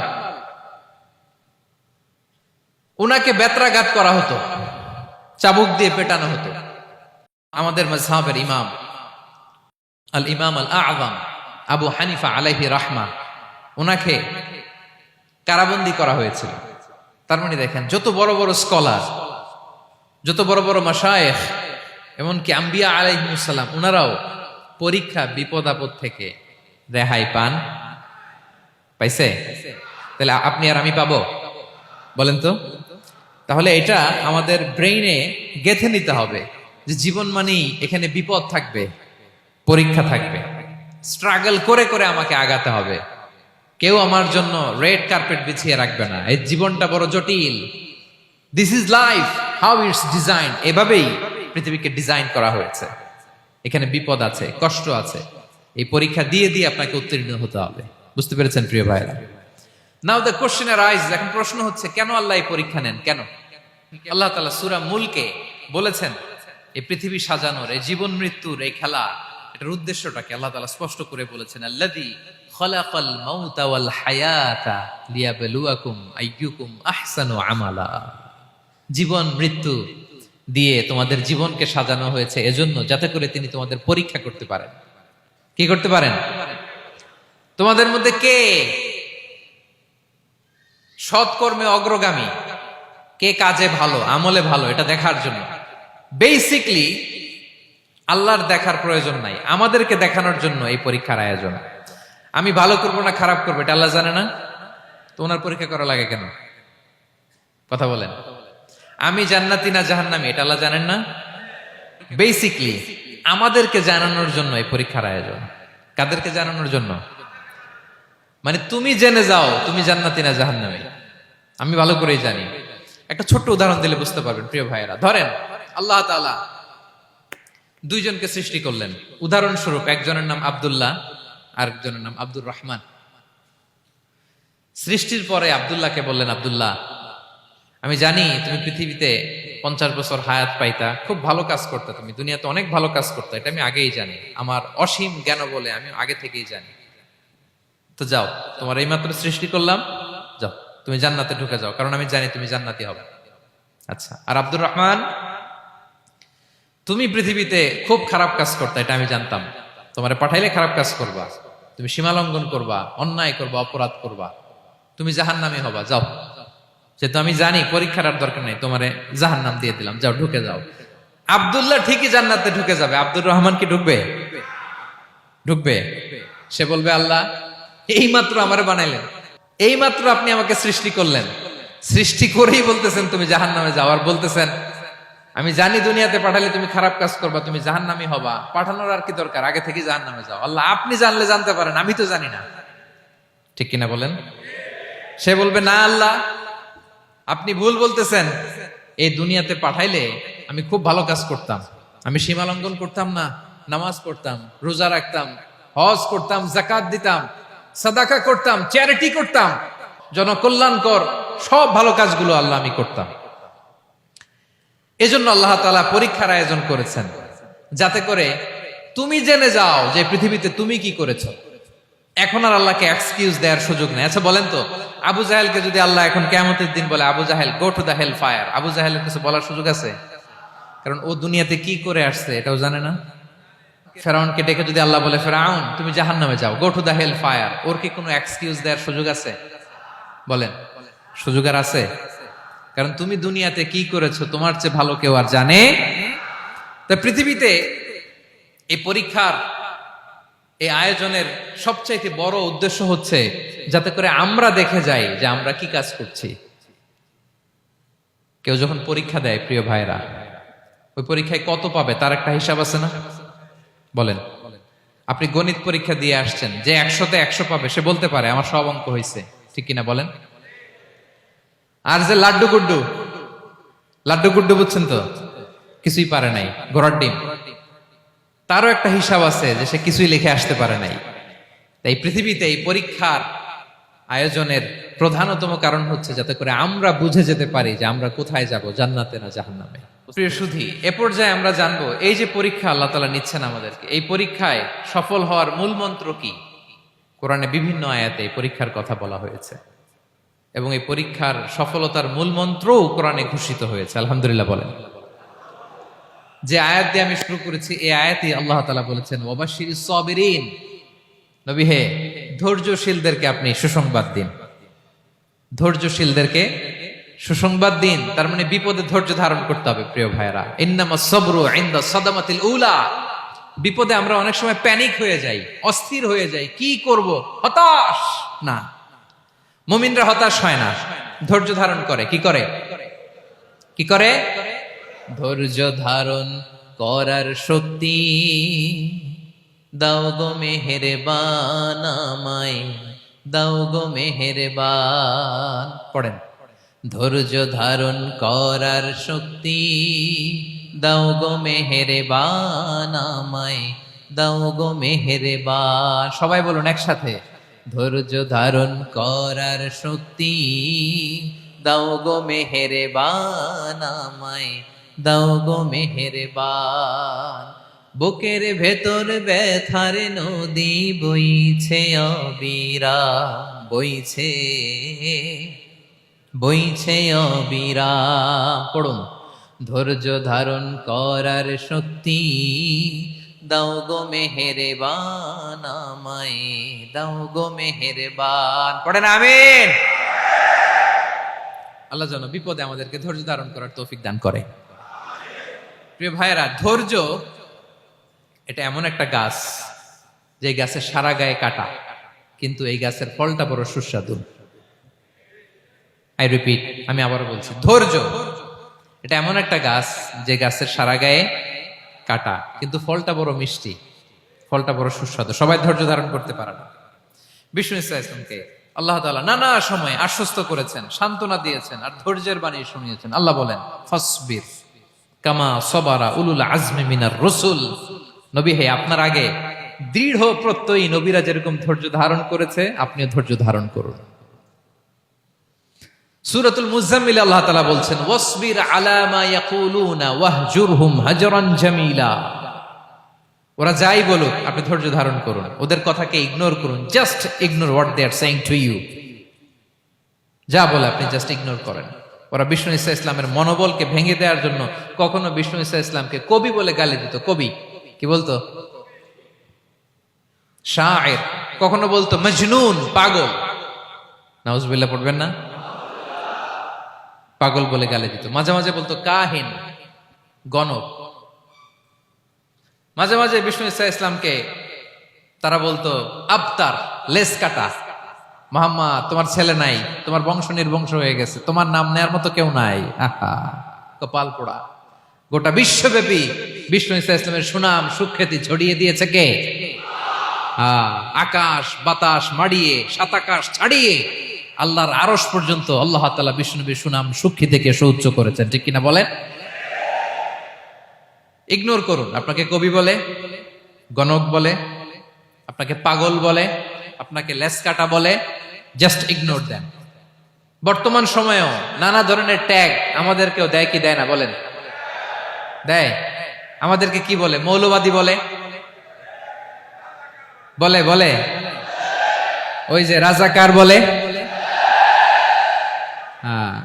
B: ওনাকে বেত্রাঘাত করা হতো, চাবুক দিয়ে পেটানো হতো। আমাদের মাযহাবের ইমাম আল ইমাম আল আযম আবু হানিফা আলাইহি রাহমা, ওনাকে কারাবন্দী করা হয়েছিল। তার মানে দেখেন, যত বড় বড় স্কলার, যত বড় বড় মাশায়েখ, এমনকি আম্বিয়া আলাইহিমুস সালাম, ওনারাও পরীক্ষা বিপদ আপদ থেকে রেহাই পান। পাইছে? তাহলে আপনি আর আমি পাবো? বলেন তো। তাহলে এটা আমাদের ব্রেইনে গেঁথে নিতে হবে যে জীবন মানেই এখানে বিপদ থাকবে, পরীক্ষা থাকবে, স্ট্রাগল করে করে আমাকে আগাতে হবে। কেউ আমার জন্য রেড কার্পেট বিছিয়ে রাখবে না। এই জীবনটা বড় জটিল। This is life, how it's design. এভাবেই পৃথিবীকে ডিজাইন করা হয়েছে। এখানে বিপদ আছে, কষ্ট আছে। এই পরীক্ষা দিয়ে দিয়ে আপনাকে উত্তীর্ণ হতে হবে। বুঝতে পেরেছেন প্রিয় ভাইরা? নাও দ্য কোশ্চেন আরাইজ, এখন প্রশ্ন হচ্ছে, কেন আল্লাহ এই পরীক্ষা নেন? কেন? আল্লাহ তাআলা সূরা মুলকে বলেছেন, এই পৃথিবী সাজানোর, এই জীবন মৃত্যুর এই খেলা, এটার উদ্দেশ্যটাকে আল্লাহ তাআলা স্পষ্ট করে বলেছেন, আল্লাযী খালাকাল মাউতা ওয়াল হায়াতা লিয়াবলুয়াকুম আইয়ুকুম আহসানু আমালা। জীবন মৃত্যু দিয়ে তোমাদের জীবনকে সাজানো হয়েছে এজন্য, যাতে করে তিনি তোমাদের পরীক্ষা করতে পারেন। কি করতে পারেন? তোমাদের মধ্যে কে সৎকর্মে অগ্রগামী, কে কাজে ভালো, আমলে ভালো, এটা দেখার জন্য। বেসিকলি আল্লাহর দেখার প্রয়োজন নাই, আমাদেরকে দেখানোর জন্য এই পরীক্ষার আয়োজন। আমি ভালো করবো না খারাপ করবো এটা আল্লাহ জানে না, তো ওনার পরীক্ষা করা লাগে কেন? কথা বলেন। আমি জান্নাতি না জাহান্নামী এটা আল্লাহ জানেন না? বেসিকলি আমাদেরকে জানানোর জন্য এই পরীক্ষার আয়োজন। কাদেরকে জানানোর জন্য? মানে তুমি জেনে যাও তুমি জান্নাতি না জাহান্নামী, আমি ভালো করেই জানি। একটা ছোট্ট উদাহরণ দিলে বুঝতে পারবেন প্রিয় ভাইয়েরা। ধরেন আল্লাহ তাআলা দুইজনকে সৃষ্টি করলেন। উদাহরণস্বরূপ একজনের নাম আব্দুল্লাহ আর একজনের নাম আব্দুর রহমান। সৃষ্টির পরে আব্দুল্লাহকে বললেন, আব্দুল্লাহ আমি জানি তুমি পৃথিবীতে 50 বছর হায়াত পাইতা, খুব ভালো কাজ করতে, তুমি দুনিয়াতে অনেক ভালো কাজ করতে, এটা আমি আগেই জানি, আমার অসীম জ্ঞান বলে আমি আগে থেকেই জানি। তো যাও, তোমার এইমাত্র সৃষ্টি করলাম, যাও তুমি জান্নাতে ঢুকে যাও, কারণ আমি জানি তুমি জান্নাতি হবে। আচ্ছা, আর আব্দুর রহমান তুমি পৃথিবীতে খুব খারাপ কাজ করতে, এটা আমি জানতাম, তোমারে পাঠাইলে খারাপ কাজ করবা, তুমি সীমালঙ্ঘন করবা, অন্যায় করবা, অপরাধ করবা, তুমি জাহান্নামী হবা, যাও। যেহেতু আমি জানি পরীক্ষার আর দরকার নেই, তোমারে জাহান্নাম দিয়ে দিলাম, যাও ঢুকে যাও। আব্দুল্লাহ ঠিকই জান্নাতে ঢুকে যাবে, আব্দুর রহমান কি ঢুকবে? ঢুকবে। সে বলবে, আল্লাহ এইমাত্র আমারে বানাইলেন, এইমাত্র আপনি আমাকে সৃষ্টি করলেন, সৃষ্টি করেই বলতেছেন তুমি জাহান্নামে যাও, আর বলতেছেন আমি জানি দুনিয়াতে পাঠালে তুমি খারাপ কাজ করবা, তুমি জাহান্নামী হবা, পাঠানোর আর কি দরকার, আগে থেকে জাহান্নামে যাও। আল্লাহ আপনি জানলে জানতে পারেন, আমি তো জানি না। ঠিক কিনা বলেন? সে বলবে, না আল্লাহ আপনি ভুল বলতেছেন, এই দুনিয়াতে পাঠাইলে আমি খুব ভালো কাজ করতাম, আমি সীমালঙ্ঘন করতাম না, নামাজ পড়তাম, রোজা রাখতাম, হজ করতাম, যাকাত দিতাম, সাদাকা করতাম, চ্যারিটি করতাম, জনকল্যাণকর সব ভালো কাজগুলো আল্লাহ আমি করতাম। এজন্য আল্লাহ তাআলা পরীক্ষার আয়োজন করেছেন, যাতে করে তুমি জেনে যাও যে পৃথিবীতে তুমি কি করেছো। এখন আর আল্লাহকে এক্সকিউজ দেওয়ার সুযোগ নেই। আচ্ছা বলেন তো, আবু জাহেলকে যদি আল্লাহ এখন কিয়ামতের দিন বলে, Abu Jahl go to the hell fire, আবু জাহেলের কিছু বলার সুযোগ আছে? কারণ ও দুনিয়াতে কি করে আসছে এটাও জানে না। ফেরাউনকে ডেকে যদি আল্লাহ বলে, ফেরাউন তুমি জাহান্নামে যাও, go to the hell fire, ওর কি কোনো এক্সকিউজ দেওয়ার সুযোগ আছে? বলেন, সুযোগ আর আছে? কারণ তুমি দুনিয়াতে কি করেছো তোমার চেয়ে ভালো কেউ আর জানে। তা পৃথিবীতে এই পরীক্ষার এই আয়োজনের সবচাইতে বড় উদ্দেশ্য হচ্ছে যাতে করে আমরা দেখে যাই যে আমরা কি কাজ করছি। কেউ যখন পরীক্ষা দেয় প্রিয় ভাইরা, ওই পরীক্ষায় কত পাবে তার একটা হিসাব আছে না? বলেন, আপনি গণিত পরীক্ষা দিয়ে আসছেন, যে 100-তে 100 পাবে সে বলতে পারে আমার সব অঙ্ক হয়েছে, ঠিক কিনা বলেন? আর যে লাড্ডু গুড্ডু বুঝছেন তো, কিছুই পারে নাই, ঘোড়ার ডিম, তারও একটা হিসাব আছে যে সে কিছুই লিখে আসতে পারে নাই। তাই পৃথিবীতে এই পরীক্ষার আয়োজনের প্রধানতম কারণ হচ্ছে যাতে করে আমরা বুঝে যেতে পারি যে আমরা কোথায় যাব, জান্নাতে না জাহান্নামে। প্রিয় সুধী, এ পর্যায়ে আমরা জানবো এই যে পরীক্ষা আল্লাহ তাআলা নিচ্ছেন আমাদেরকে, এই পরীক্ষায় সফল হওয়ার মূল মন্ত্র কি। কোরআনে বিভিন্ন আয়াতে এই পরীক্ষার কথা বলা হয়েছে এবং এই পরীক্ষার সফলতার মূল মন্ত্রও কোরআনে ঘোষিত হয়েছে। আলহামদুলিল্লাহ বলেন। যে আয়াত দিয়ে আমি শুরু করেছি এই আয়াতে আল্লাহ তাআলা বলেছেন, ওয়াবাশশিরিস সাবিরিন, নবী হে ধৈর্যশীলদেরকে আপনি সুসংবাদ দিন, ধৈর্যশীলদেরকে সুসংবাদ দিন। তার মানে বিপদে ধৈর্য ধারণ করতে হবে প্রিয় ভাইরা। ইন্নামাস সাবরু ইনদা সাদামাতিল উলা। বিপদে আমরা অনেক সময় প্যানিক হয়ে যাই, অস্থির হয়ে যাই, কি করব, হতাশ না। মুমিনরা হতাশ হয় না, ধৈর্য ধারণ করে। কি করে? কি করে? ধৈর্য ধারণ করার শক্তি দাও গো মেহেরবান আমায়, দাও গো মেহেরবান। পড়েন, ধৈর্য ধারণ করার শক্তি দাও গো মেহেরবান আমায়, দাও গো মেহেরবান। সবাই বলুন একসাথে, ধৈর্য ধারণ করার শক্তি দাও গো মেহেরবান আমায়, দাও গো মেহেরবান। বুকের ভেতর ব্যথার নদী বইছে অবিরা, বইছে বইছে অবিরা। পড়ুন, ধৈর্য ধারণ করার শক্তি দাও গো মেহেরবান, আমায় দাও গো মেহেরবান। পড়েন আমিন। আল্লাহ যেন বিপদে আমাদেরকে ধৈর্য ধারণ করার তৌফিক দান করে। প্রিয় ভাইয়েরা, ধৈর্য এটা এমন একটা গাছ যে গাছের সারা গায়ে কাটা, কিন্তু এই গাছের ফলটা বড় সুস্বাদু। আই রিপিট, আমি আবারও বলছি, ধৈর্য এটা এমন একটা গাছ যে গাছের সারা গায়ে কাটা, কিন্তু ফলটা বড় মিষ্টি, ফলটা বড় সুস্বাদু। সবাই ধৈর্য ধারণ করতে পারে না। বিষ্ণু ইসলামকে আল্লাহ তাআলা নানা সময় আশ্বস্ত করেছেন, সান্ত্বনা দিয়েছেন, আর ধৈর্যের বাণী শুনিয়েছেন। আল্লাহ বলেন, ফাসবির কামা সবারা উলুল আজমি মিনার রসুল। নবী হে, আপনার আগে দৃঢ় প্রত্যয়ী নবীরা যেরকম ধৈর্য ধারণ করেছে, আপনিও ধৈর্য ধারণ করুন। সূরাতুল মুজাম্মিল আল্লাহ তাআলা বলছেন, ওয়াসবির আলা মা ইয়াকুলুনা ওয়াহজুরহুম হাজরান জামিলা। ওরা যাই বলুক, আপনি ধৈর্য ধারণ করুন, ওদের কথাকে ইগনোর করুন। Just ignore what they are saying to you. যা বলে আপনি জাস্ট ইগনোর করেন। ওরা বিষ্ণু ঈসা ইসলামের মনোবলকে ভেঙে দেওয়ার জন্য কখনো বিষ্ণু ঈসা ইসলামকে কবি বলে গালি দিত। কবি কি বলতো? শায়ের। কখনো বলতো মজনুন, পাগল। নাউজুবিল্লাহ পড়বেন না? পাগল বলে গালি দিত। মাঝে মাঝে বলতো কাহিন, গণক। মাঝে মাঝে বিষ্ণু ঈসা ইসলামকে তারা বলতো আবতার, লেস কাটা। মুহাম্মদ, তোমার ছেলে নাই, তোমার বংশ নির্বংশ হয়ে গেছে, তোমার নাম নেয়ার মতো কেউ নাই। আহা, কপাল পোড়া। গোটা বিশ্বব্যাপী বিষ্ণু ঈসা ইসলামের সুনাম সুখ্যাতি ছড়িয়ে দিয়েছে কে? আকাশ বাতাস মাড়িয়ে, সাত আকাশ ছাড়িয়ে আল্লাহর আরশ পর্যন্ত আল্লাহ তাআলা বিষ্ণু নবীর সুনাম সুখ্যাতিকে সুউচ্চ করেছেন। ঠিক কিনা বলেন? ইগনোর করুন। আপনাকে কবি বলে, গণক বলে, আপনাকে পাগল বলে, আপনাকে লেসকাটা বলে, জাস্ট ইগনোর দেন। বর্তমান সময়েও নানা ধরনের ট্যাগ আমাদেরকেও দেয় কি দেয় না বলেন? দেয়। আমাদেরকে কি বলে? মৌলবাদী বলে, বলে বলে ওই যে রাজাকার বলে। হ্যাঁ,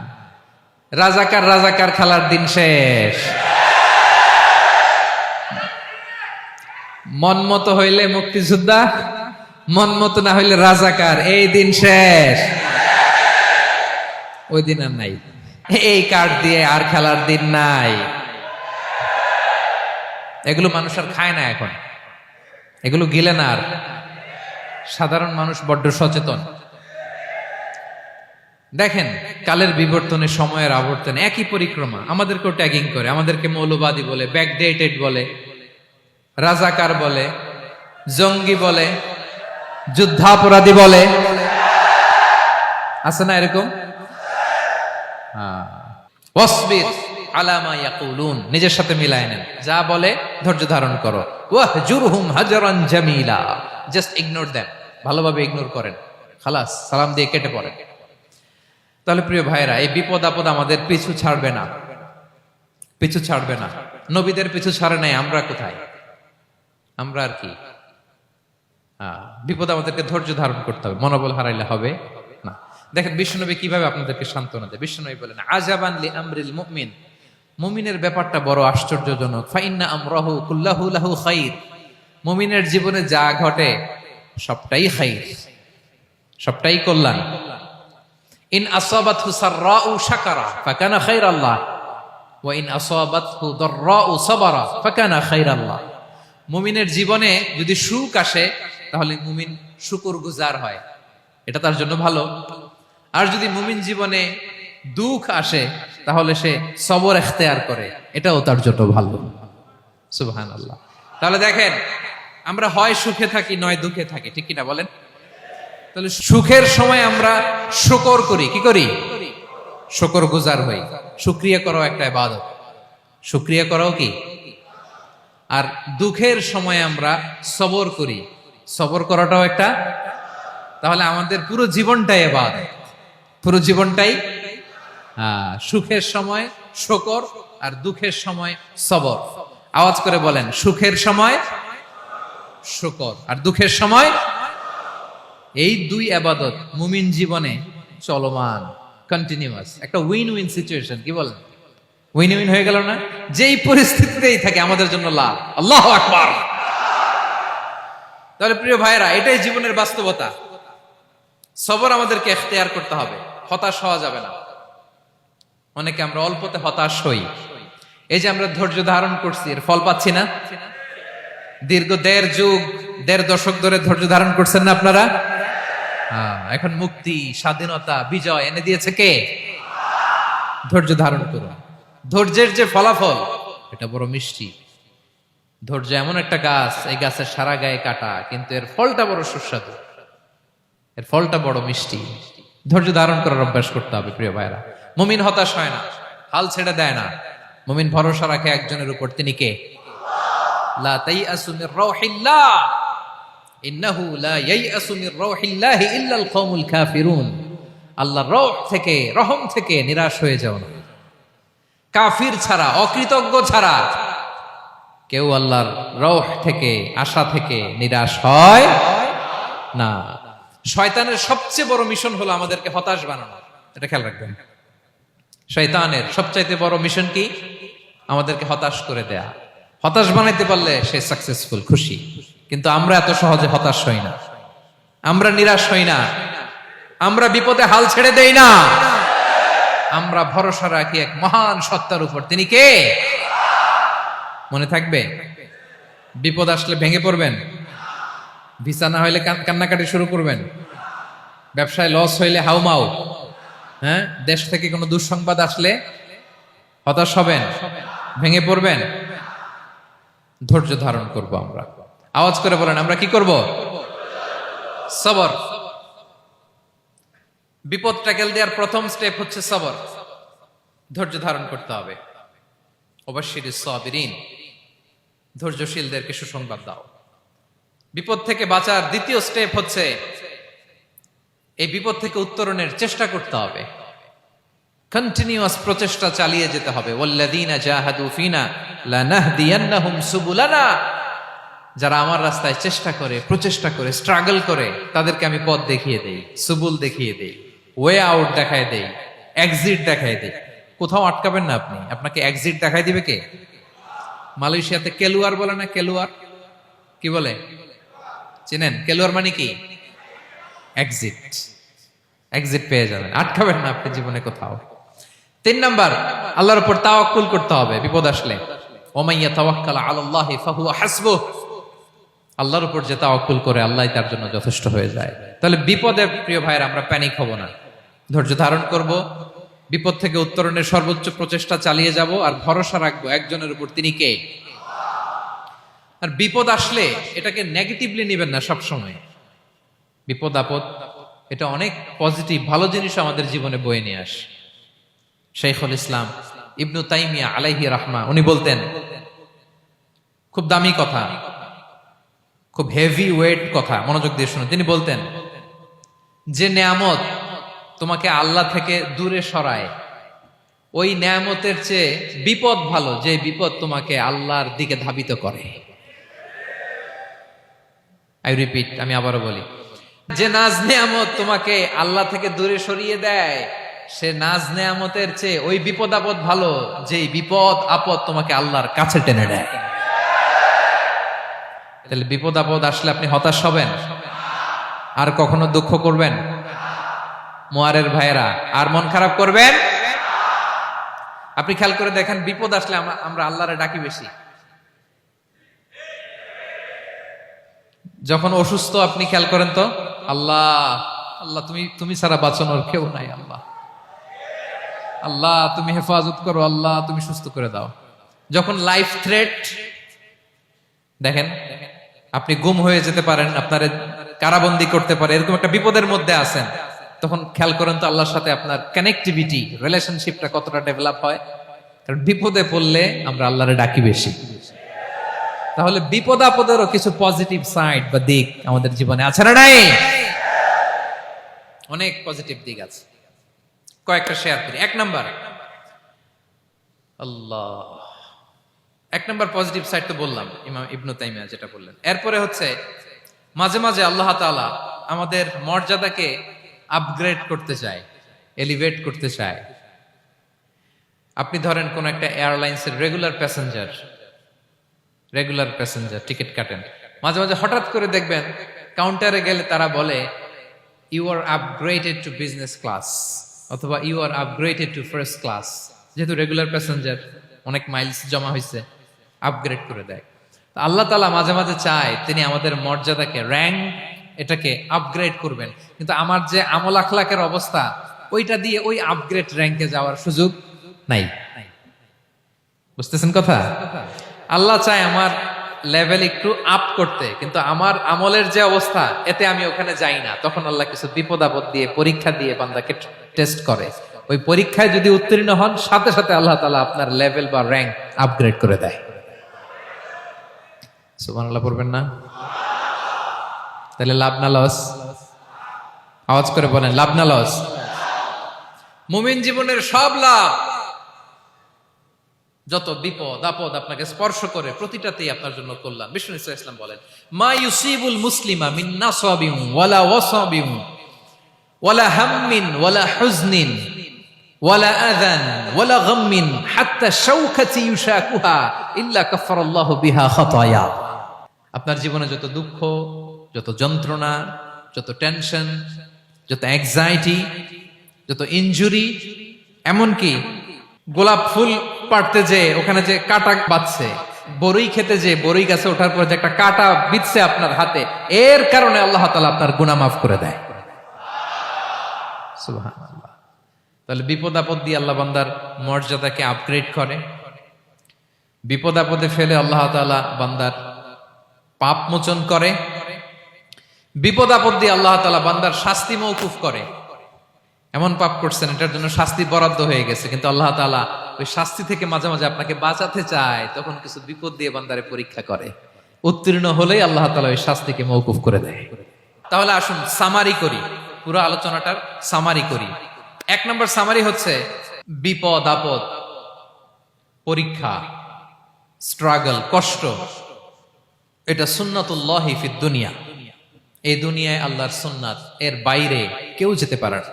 B: রাজাকার রাজাকার খেলার দিন শেষ। মন মতো হইলে মুক্তিযোদ্ধা, মন মতো না হইলে রাজাকার, এই দিন শেষ। ওই দিন আর নাই। এই কার্ড দিয়ে আর খেলার দিন নাই। এগুলো মানুষ আর খায় না এখন, এগুলো গিলে না আর। সাধারণ মানুষ বড্ড সচেতন। দেখেন, কালের বিবর্তনে, সময়ের আবর্তনে একই পরিক্রমা আমাদেরকেও ট্যাগিং করে। আমাদেরকে মৌলবাদী বলে, ব্যাকডেটেড বলে, রাজাকার বলে, জঙ্গি বলে, যুদ্ধাপরাধী বলে। আছে না এরকম? ওয়াসবির আলা মা ইয়াকুলুন, নিজের সাথে মিলায় নেন। যা বলে ধৈর্য ধারণ করো। ওয়াহজুরহুম হাজরান জামিলা, জাস্ট ইগনোর দেম, ভালোভাবে ইগনোর করেন, খালাস, সালাম দিয়ে কেটে পড়েন। তাহলে প্রিয় ভাইরা, এই বিপদ আপদ আমাদের পিছু ছাড়বে না, পিছু ছাড়বে না। নবীদের পিছু ছাড়ে নাই, আমরা কোথায়? আমরা আর কি? বিপদ আমাদেরকে ধৈর্য ধারণ করতে হবে, মনোবল হারাইলে হবে না। দেখেন বিশ্বনবী কিভাবে আপনাদেরকে সান্ত্বনা দেয়। বিশ্বনবী বলেন, আজাবান লি আমরিল মুমিন, মুমিনের ব্যাপারটা বড় আশ্চর্যজনক। ফাইন্না আমরাহু কুল্লাহু লাহু খাইর, মুমিনের জীবনে যা ঘটে সবটাই খাইর, সবটাই কল্যাণ। ইন আসাবাতহু সাররাউ শাকারা ফাকানা খাইরাল্লাহ ওয়া ইন আসাবাতহু দাররাউ সাবারা ফাকানা খাইরাল্লাহ। মুমিনের জীবনে যদি সুখ আসে তাহলে মুমিন শুকরগুজার হয়, এটা তার জন্য ভালো। আর যদি মুমিন জীবনে দুঃখ আসে তাহলে সে সবর ইখতিয়ার করে, এটাও তার জন্য ভালো। সুবহানাল্লাহ। তাহলে দেখেন, আমরা হয় সুখে থাকি নয় দুঃখে থাকি, ঠিক কিনা বলেন? তাহলে সুখের সময় আমরা শুকর করি, কি করি? শুকরগুজার হই। শুকরিয়া করাও একটা ইবাদত, শুকরিয়া করাও কি? আর দুঃখের সময় আমরা সবর করি, সবর করাটাও একটা। তাহলে আমাদের পুরো জীবনটাই ইবাদত, পুরো জীবনটাই সুখের সময় শুকর আর দুঃখের সময় সবর। আওয়াজ করে বলেন, সুখের সময় শুকর, আর দুঃখের সময়। এই দুই ইবাদত মুমিন জীবনে চলমান, কন্টিনিউয়াস, একটা উইন উইন সিচুয়েশন। কি বলেন? উইন উইন হয়ে গেল না? যেই পরিস্থিতিতেই থাকে আমাদের জন্য লাভ। আল্লাহু আকবার। তাহলে প্রিয় ভাইরা, এটাই জীবনের বাস্তবতা। সবর আমাদেরকে ইখতিয়ার করতে হবে, হতাশ হওয়া যাবে না। অনেকে আমরা অল্পতে হতাশ হই। এই যে আমরা ধৈর্য ধারণ করছি, এর ফল পাচ্ছি না? দীর্ঘ 1.5 যুগ, 1.5 দশক ধরে ধৈর্য ধারণ করছেন না আপনারা? এখন মুক্তি, স্বাধীনতা, বিজয় এনে দিয়েছে কে? ধৈর্য ধারণ করুন। ধৈর্যের যে ফলাফল, এটা বড় মিষ্টি। ধৈর্য এমন একটা গাছ, এই গাছের সারা গায়ে কাটা, কিন্তু এর ফলটা বড় সুস্বাদু, এর ফলটা বড় মিষ্টি। ধৈর্য ধারণ করার অভ্যাস করতে হবে প্রিয় ভাইরা। মুমিন হতাশ হয় না, হাল ছেড়ে দেয় না। মুমিন ভরসা রাখে একজনের উপর, তিনি কে? লা তাইআসু মির রাউহিল্লাহ ইন্নাহু লা ইয়াইআসু মির রাউহিল্লাহি ইল্লাল কওমুল কাফিরুন। আল্লাহর রহ থেকে, রহম থেকে নিরাশ হয়ে যাও না। কাফির ছাড়া, অকৃতজ্ঞ ছাড়া কেউ আল্লাহর রহ থেকে, আশা থেকে নিরাশ হয় না। শয়তানের সবচেয়ে বড় মিশন হলো আমাদেরকে হতাশ বানানো। এটা খেয়াল রাখবেন। শয়তানের সবচাইতে বড় মিশন কি? আমাদেরকে হতাশ করে দেয়া। হতাশ বানাইতে পারলে সে সাকসেসফুল, খুশি। কিন্তু আমরা এত সহজে হতাশ হই না, আমরা নিরাশ হই না, আমরা বিপদে হাল ছেড়ে দেই না। আমরা ভরসা রাখি এক মহান সত্তার উপর। তিনি কে? মনে থাকবে? বিপদ আসলে ভেঙে পড়বেন? ভিসা না হইলে কান্নাকাটি শুরু করবেন? ব্যবসায় লস হইলে হাউমাউ? হ্যাঁ, দেশ থেকে কোনো দুঃসংবাদ আসলে হতাশ হবেন, ভেঙে পড়বেন? ধৈর্য ধারণ করব আমরা। আওয়াজ করে বলেন, আমরা কি করব? সবর। বিপদ ট্যাকেল দেওয়ার প্রথম স্টেপ হচ্ছে সবর। ধৈর্য ধারণ করতে হবে। অবশ্যই সাবিরিন, ধৈর্যশীলদেরকে সুসংবাদ দাও। বিপদ থেকে বাঁচার দ্বিতীয় স্টেপ হচ্ছে এই বিপদ থেকে উত্তরণের চেষ্টা করতে হবে। কন্টিনিউয়াস প্রচেষ্টা চালিয়ে যেতে হবে। ওয়াল্লাযীনা জাহাদু ফিনা লানাহদিয়ান্নাহুম সুবুলানা। যারা আমার রাস্তায় চেষ্টা করে, প্রচেষ্টা করে, স্ট্রাগল করে, তাদেরকে আমি পথ দেখিয়ে দেই, সুবুল দেখিয়ে দেই, ওয়ে আউট দেখায় দেই, এক্সিট দেখায় দেই। কোথাও আটকাবেন না আপনি, আপনাকে এক্সিট দেখায় দিবে কে? মালয়েশিয়াতে কেলুয়ার বলে না? কেলুয়ার কি বলে চিনেন? কেলুয়ার মানে কি? এক্সিট। এক্সিট পেয়ে যাবেন, আটকাবেন না আপনি জীবনে কোথাও। 3 নাম্বার, আল্লাহর উপর তাওয়াক্কুল করতে হবে বিপদ আসলে। ওমাইয়া তাওয়াক্কাল আলাল্লাহি ফাহুয়া হাসবুহ। আল্লাহর উপর যে তাওয়াক্কুল করে, আল্লাহই তার জন্য যথেষ্ট হয়ে যায়। তাহলে বিপদে প্রিয় ভাইরা আমরা প্যানিক হব না, ধৈর্য ধারণ করব, বিপদ থেকে উত্তরণের সর্বোচ্চ প্রচেষ্টা চালিয়ে যাব, আর ভরসা রাখবো একজনের উপর, তিনি কে? আর বিপদ আসলে এটাকে নেগেটিভলি নেবেন না সব সময়। বিপদ আপদ এটা অনেক পজিটিভ, ভালো জিনিস আমাদের জীবনে বয়ে নিয়ে আসে। শাইখুল ইসলাম ইবনু তাইমিয়া আলাইহি রাহমা, উনি বলতেন, খুব দামি কথা, খুব হেভি ওয়েট কথা, মনোযোগ দিয়ে শুনুন। তিনি বলতেন, যে নেয়ামত তোমাকে আল্লাহ থেকে দূরে সরায়, ওই নেয়ামতের চেয়ে বিপদ ভালো, যে বিপদ তোমাকে আল্লাহর দিকে ধাবিত করে। আই রিপিট, আমি আবারও বলি, যে নাজ নেয়ামত তোমাকে আল্লাহ থেকে দূরে সরিয়ে দেয়, সে নাজ নেয়ামতের চেয়ে ওই বিপদ আপদ ভালো, যে বিপদ আপদ তোমাকে আল্লাহর কাছে টেনে নেয়। তাহলে বিপদ আপদ আসলে আপনি হতাশ হবেন? আর কখনো দুঃখ করবেন? মোয়ারের ভাইয়েরা, আর মন খারাপ করবেন? আপনি খেয়াল করে দেখেন, বিপদ আসলে আমরা আল্লাহরে ডাকি বেশি। যখন অসুস্থ আপনি খেয়াল করেন তো, আল্লাহ আল্লাহ, তুমি ছাড়া বাঁচানোর কেউ নাই, আল্লাহ আল্লাহ তুমি হেফাজত করো, আল্লাহ তুমি সুস্থ করে দাও। যখন লাইফ থ্রেট, দেখেন আপনি গুম হয়ে যেতে পারেন, আপনার কারাবন্দী করতে পারে, এরকম একটা বিপদের মধ্যে আছেন, তখন খেয়াল করেন তো আল্লাহর সাথে আপনার কানেক্টিভিটি, রিলেশনশিপটা কতটা ডেভেলপ হয়। কারণ বিপদে পড়লে আমরা আল্লাহরে ডাকি বেশি। তাহলে বিপদ আপদেরও কিছু পজিটিভ সাইড বা দিক আমাদের জীবনে আছে না নাই? অনেক পজিটিভ দিক আছে, কয়েকটা শেয়ার করি। 1 নাম্বার, আল্লাহ এক নম্বর পজিটিভ সাইড তো বললাম, ইমাম ইবনু তাইমিয়া যেটা বললেন। এরপরে হচ্ছে মাঝে মাঝে আল্লাহ তাআলা আমাদের মর্যাদাকে আপগ্রেড করতে চায়, এলিভেট করতে চায়। আপনি ধরেন কোন একটা এয়ারলাইন্সের রেগুলার প্যাসেঞ্জার টিকিট কাটেন, মাঝে মাঝে হঠাৎ করে দেখবেন কাউন্টারে গেলে তারা বলে you are upgraded to business class অথবা you are upgraded to first class. যেহেতু রেগুলার প্যাসেঞ্জার, অনেক মাইলস জমা হয়েছে, আপগ্রেড করে দেয়। তো আল্লাহ তাআলা মাঝে মাঝে চায় তিনি আমাদের মর্যাদাকে, র্যাঙ্ক এটাকে আপগ্রেড করবেন, কিন্তু আমার যে আমল আখলাকের অবস্থা ওইটা দিয়ে ওই আপগ্রেড র্যাঙ্কে যাওয়ার সুযোগ নাই। বুঝতেছেন কথা? আল্লাহ চায় আমার লেভেল একটু আপ করতে, কিন্তু আমার আমলের যে অবস্থা এতে আমি ওখানে যাই না। তখন আল্লাহ কিছু বিপদ আপদ দিয়ে, পরীক্ষা দিয়ে বান্দাকে টেস্ট করে। ওই পরীক্ষায় যদি উত্তীর্ণ হন, সাথে সাথে আল্লাহ তাআলা আপনার লেভেল বা র্যাঙ্ক আপগ্রেড করে দেয়। সুবহানাল্লাহ পড়বেন না? তাহলে লাভ না লস? আওয়াজ করে বলেন, লাভ না লস? মুমিন জীবনের সব লাভ। যত বিপদ আপদ আপনাকে স্পর্শ করে প্রতিটাতেই আপনার জন্য কল্যাণ। বিষ্ণু ইসলাম বলেন, মা ইউসিবুল মুসলিমা মিন নাসাবিন ওয়ালা ওয়াসাবিন ওয়ালা হাম্মিন ওয়ালা হুজনিন ওয়ালা আযান ওয়ালা গাম্মিন হাত্তা শাওকাতি ইউশাকুহা ইল্লা কাফারাল্লাহু বিহা খাতায়া। আপনার জীবনে যত দুঃখ, যত যন্ত্রণা, যত টেনশন, যত অ্যাংজাইটি, যত ইনজুরি, এমনকি গোলাপ ফুল পাড়তে যে ওখানে যে কাটা বাঁধছে, বরই খেতে যে বরই গাছে ওঠার পর যে একটা কাটা বিঁধছে আপনার হাতে, এর কারণে আল্লাহ তাআলা আপনার গুনাহ মাফ করে দেয়। সুবহানাল্লাহ। তাহলে বিপদ আপদ দিয়ে আল্লাহ বান্দার মর্যাদাকে আপগ্রেড করে। বিপদ আপদে ফেলে আল্লাহ তাআলা বান্দার পাপ মোচন করে। বিপদ আপদ দিয়ে আল্লাহ তাআলা বান্দার শাস্তি মওকুফ করে। এমন পাপ করছেন এটার জন্য শাস্তি বরাদ্দ হয়ে গেছে, কিন্তু আল্লাহ তাআলা ওই শাস্তি থেকে মাঝে মাঝে আপনাকে বাঁচাতে চায়, তখন কিছু বিপদ দিয়ে বান্দারে পরীক্ষা করে। উত্তীর্ণ হলেই আল্লাহ তাআলা ওই শাস্তিকে মওকুফ করে দেয়। তাহলে আসুন সামারি করি, পুরো আলোচনাটার সামারি করি। এক নম্বর সামারি হচ্ছে বিপদ আপদ, পরীক্ষা, স্ট্রাগল, কষ্ট, এটা সুন্নাতুল্লাহি ফিদ দুনিয়া। এই দুনিয়ায় আল্লাহর সুন্নাত, এর বাইরে কেউ যেতে পারে না,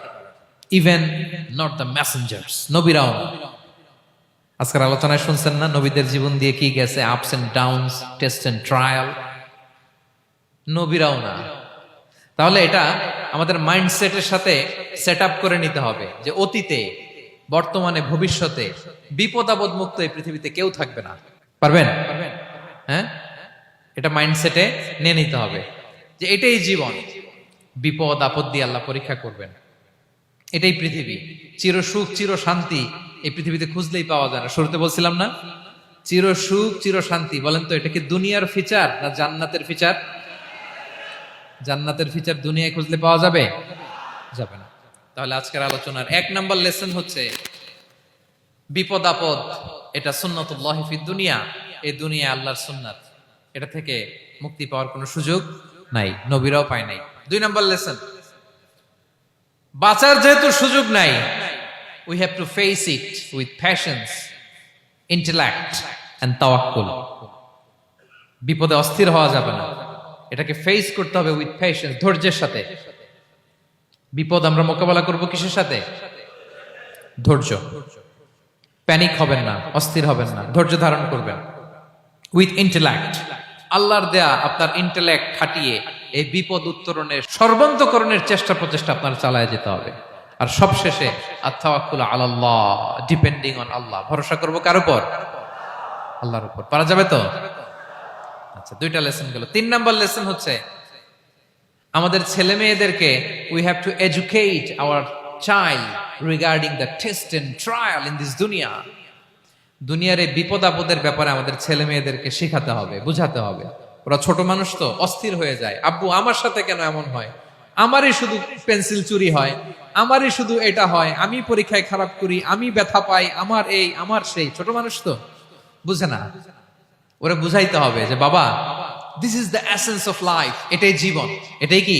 B: ইভেন নট দ্য মেসেঞ্জার্স, নবীরাও না। আজকের আলোচনায় শুনছেন না নবীদের জীবন দিয়ে কি গেছে, ups and downs, test and trial, নবীরাও না। তাহলে এটা আমাদের মাইন্ডসেটের সাথে সেট আপ করে নিতে হবে যে অতীতে, বর্তমানে, ভবিষ্যতে বিপদ আপদ মুক্ত এই পৃথিবীতে কেউ থাকবে না। পারবেন? হ্যাঁ, এটা মাইন্ডসেটে নিয়ে নিতে হবে যে এটাই জীবন, বিপদ আপদ দিয়ে আল্লাহ পরীক্ষা করবেন। এটাই পৃথিবী। চির সুখ চির শান্তি এই পৃথিবীতে খুঁজলেই পাওয়া যায় না। শুরুতে বলছিলাম না, চির সুখ চির শান্তি। বলেন তো এটা কি দুনিয়ার ফিচার না জান্নাতের ফিচার? জান্নাতের ফিচার দুনিয়ায় খুঁজলে পাওয়া যাবে? যাবে না। তাহলে আজকের আলোচনার এক নাম্বার লেসন হচ্ছে বিপদ আপদ এটা সুন্নাতুল্লাহি ফিদ দুনিয়া। এই দুনিয়া আল্লাহর সুন্নাত, এটা থেকে মুক্তি পাওয়ার কোনো সুযোগ নাই, নবীরাও পায় নাই। দুই নাম্বার লেসন, বাঁচার যেহেতু সুযোগ নাই, we have to face it with patience, intellect and tawakkul. বিপদে অস্থির হওয়া যাবে না, এটাকে ফেস করতে হবে উইথ পেশেন্স, ধৈর্যের সাথে। বিপদ আমরা মোকাবেলা করব কিসের সাথে? ধৈর্য। প্যানিক হবেন না, অস্থির হবেন না, ধৈর্য ধারণ করবেন। উইথ ইন্টেলেক্ট, আল্লাহর দেয়া আপনার ইন্টেলেক্ট খাটিয়ে এই বিপদ উত্তরণের সর্বান্তকরণের চেষ্টা প্রচেষ্টা আপনার চালায় যেতে হবে। আর সবশেষে আত-তাওয়াক্কুল আলাল্লাহ, ডিপেন্ডিং অন আল্লাহ, ভরসা করব কার উপর? আল্লাহর উপর। পারা যাবে তো? আচ্ছা, দুইটা লেসন গেল। তিন নাম্বার লেসন হচ্ছে আমাদের ছেলে মেয়েদেরকে we have to educate our child regarding the test and trial in this দুনিয়া। দুনিয়ার এই বিপদ আপদের ব্যাপারে আমাদের ছেলে মেয়েদেরকে শেখাতে হবে, বুঝাতে হবে। ওরা ছোট মানুষ তো, অস্থির হয়ে যায়। আব্বু আমার সাথে কেন এমন হয়? আমারই শুধু পেন্সিল চুরি হয়, আমারই শুধু এটা হয়, আমি পরীক্ষায় খারাপ করি, আমি ব্যথা পাই, আমার এই আমার সেই। ছোট মানুষ তো বুঝে না। ওরা বুঝাইতে হবে যে বাবা, this is the essence of life, এটাই জীবন, এটাই কি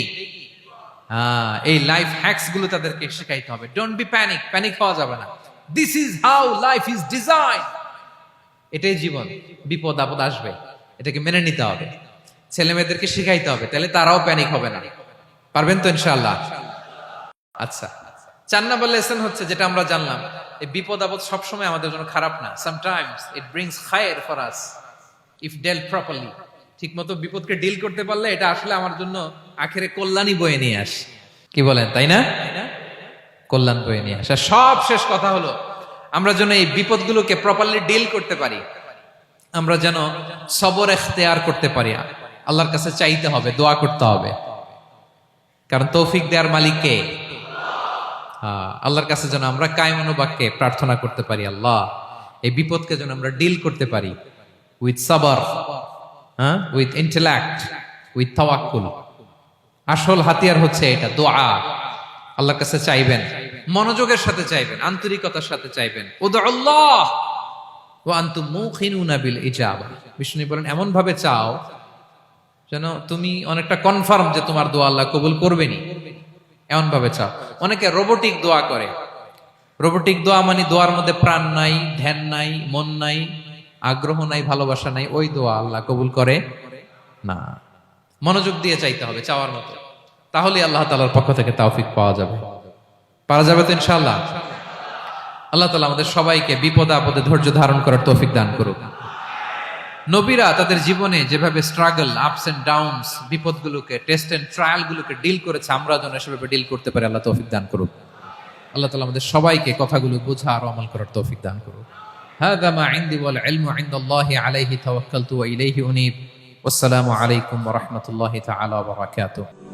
B: এই লাইফ হ্যাকস গুলো তাদেরকে শেখাইতে হবে। ডোন্ট বি প্যানিক, প্যানিক হওয়া যাবে না। This is how life is design, এটাই জীবন, বিপদ আপদ আসবে, এটাকে মেনে নিতে হবে, ছেলে মেয়েদেরকে শিখাইতে হবে, তাহলে তারাও প্যানিক হবে না। পারবেন তো ইনশাআল্লাহ? আচ্ছা, 4 নাম্বার লেসন হচ্ছে যেটা আমরা জানলাম, এই বিপদ আপদ সবসময় আমাদের জন্য খারাপ না। সামটাইমস ইট ব্রিংস খায়ের for us if dealt properly. ঠিক মতো বিপদকে ডিল করতে পারলে এটা আসলে আমার জন্য আখেরে কল্যাণই বয়ে নিয়ে আসে। কি বলেন, তাই না? কল্যাণ বয়ে নিয়ে আসে। সব শেষ কথা হলো, আমরা যেন এই বিপদগুলোকে প্রপারলি ডিল করতে পারি, আমরা যেন সবর এখতিয়ার করতে পারি। আল্লাহর কাছে চাইতে হবে, দোয়া করতে হবে, কারণ তৌফিক দেওয়ার মালিক কে? আল্লাহর কাছে যেন আমরা কায়মনোবাক্যে প্রার্থনা করতে পারি, আল্লাহ এই বিপদকে যেন আমরা ডিল করতে পারি উইথ সাবর, উইথ ইন্টেলেক্ট, উইথ তাওয়াক্কুল। আসল হাতিয়ার হচ্ছে এটা, দোয়া। আল্লাহর কাছে চাইবেন, মনোযোগের সাথে চাইবেন, আন্তরিকতার সাথে চাইবেন। উদুল্লাহ ওয়া আনতুম মুকিনুনা বিল ইজাবা। বিষ্ণু বলেন এমন ভাবে চাও যেন তুমি অনেকটা কনফার্ম যে তোমার দোয়া আল্লাহ কবুল করবেনই, এমন ভাবে চাও। অনেকে রোবোটিক দোয়া করে। রোবোটিক দোয়া মানে দোয়ার মধ্যে প্রাণ নাই, ধ্যান নাই, মন নাই, আগ্রহ নাই, ভালোবাসা নাই, ওই দোয়া আল্লাহ কবুল করে না। মনোযোগ দিয়ে চাইতে হবে চাওয়ার মতো, তাহলে আল্লাহ তাআলার পক্ষ থেকে তৌফিক পাওয়া যাবে। পারা যাবে তো ইনশাআল্লাহ? আল্লাহ তাআলা আমাদের সবাইকে বিপদে আপদে ধৈর্য ধারণ করার তৌফিক দান করুক। নবীরা তাদের জীবনে যেভাবে স্ট্রাগল, আপস এন্ড ডাউনস, বিপদগুলোকে, টেস্ট এন্ড ট্রায়ালগুলোকে ডিল করেছে, আমরা যেন সেভাবে ডিল করতে পারি। আল্লাহ তৌফিক দান করুক। আল্লাহ তাআলা আমাদের সবাইকে কথাগুলো বোঝা আর আমল করার তৌফিক দান করুক। হাযা মা ইনদি ওয়াল ইলমু ইনদাল্লাহি আলাইহি তাওয়াক্কালতু ওয়া ইলাইহি উনীব। ওয়াসসালামু আলাইকুম ওয়া রাহমাতুল্লাহি তাআলা ওয়া বারাকাতুহু।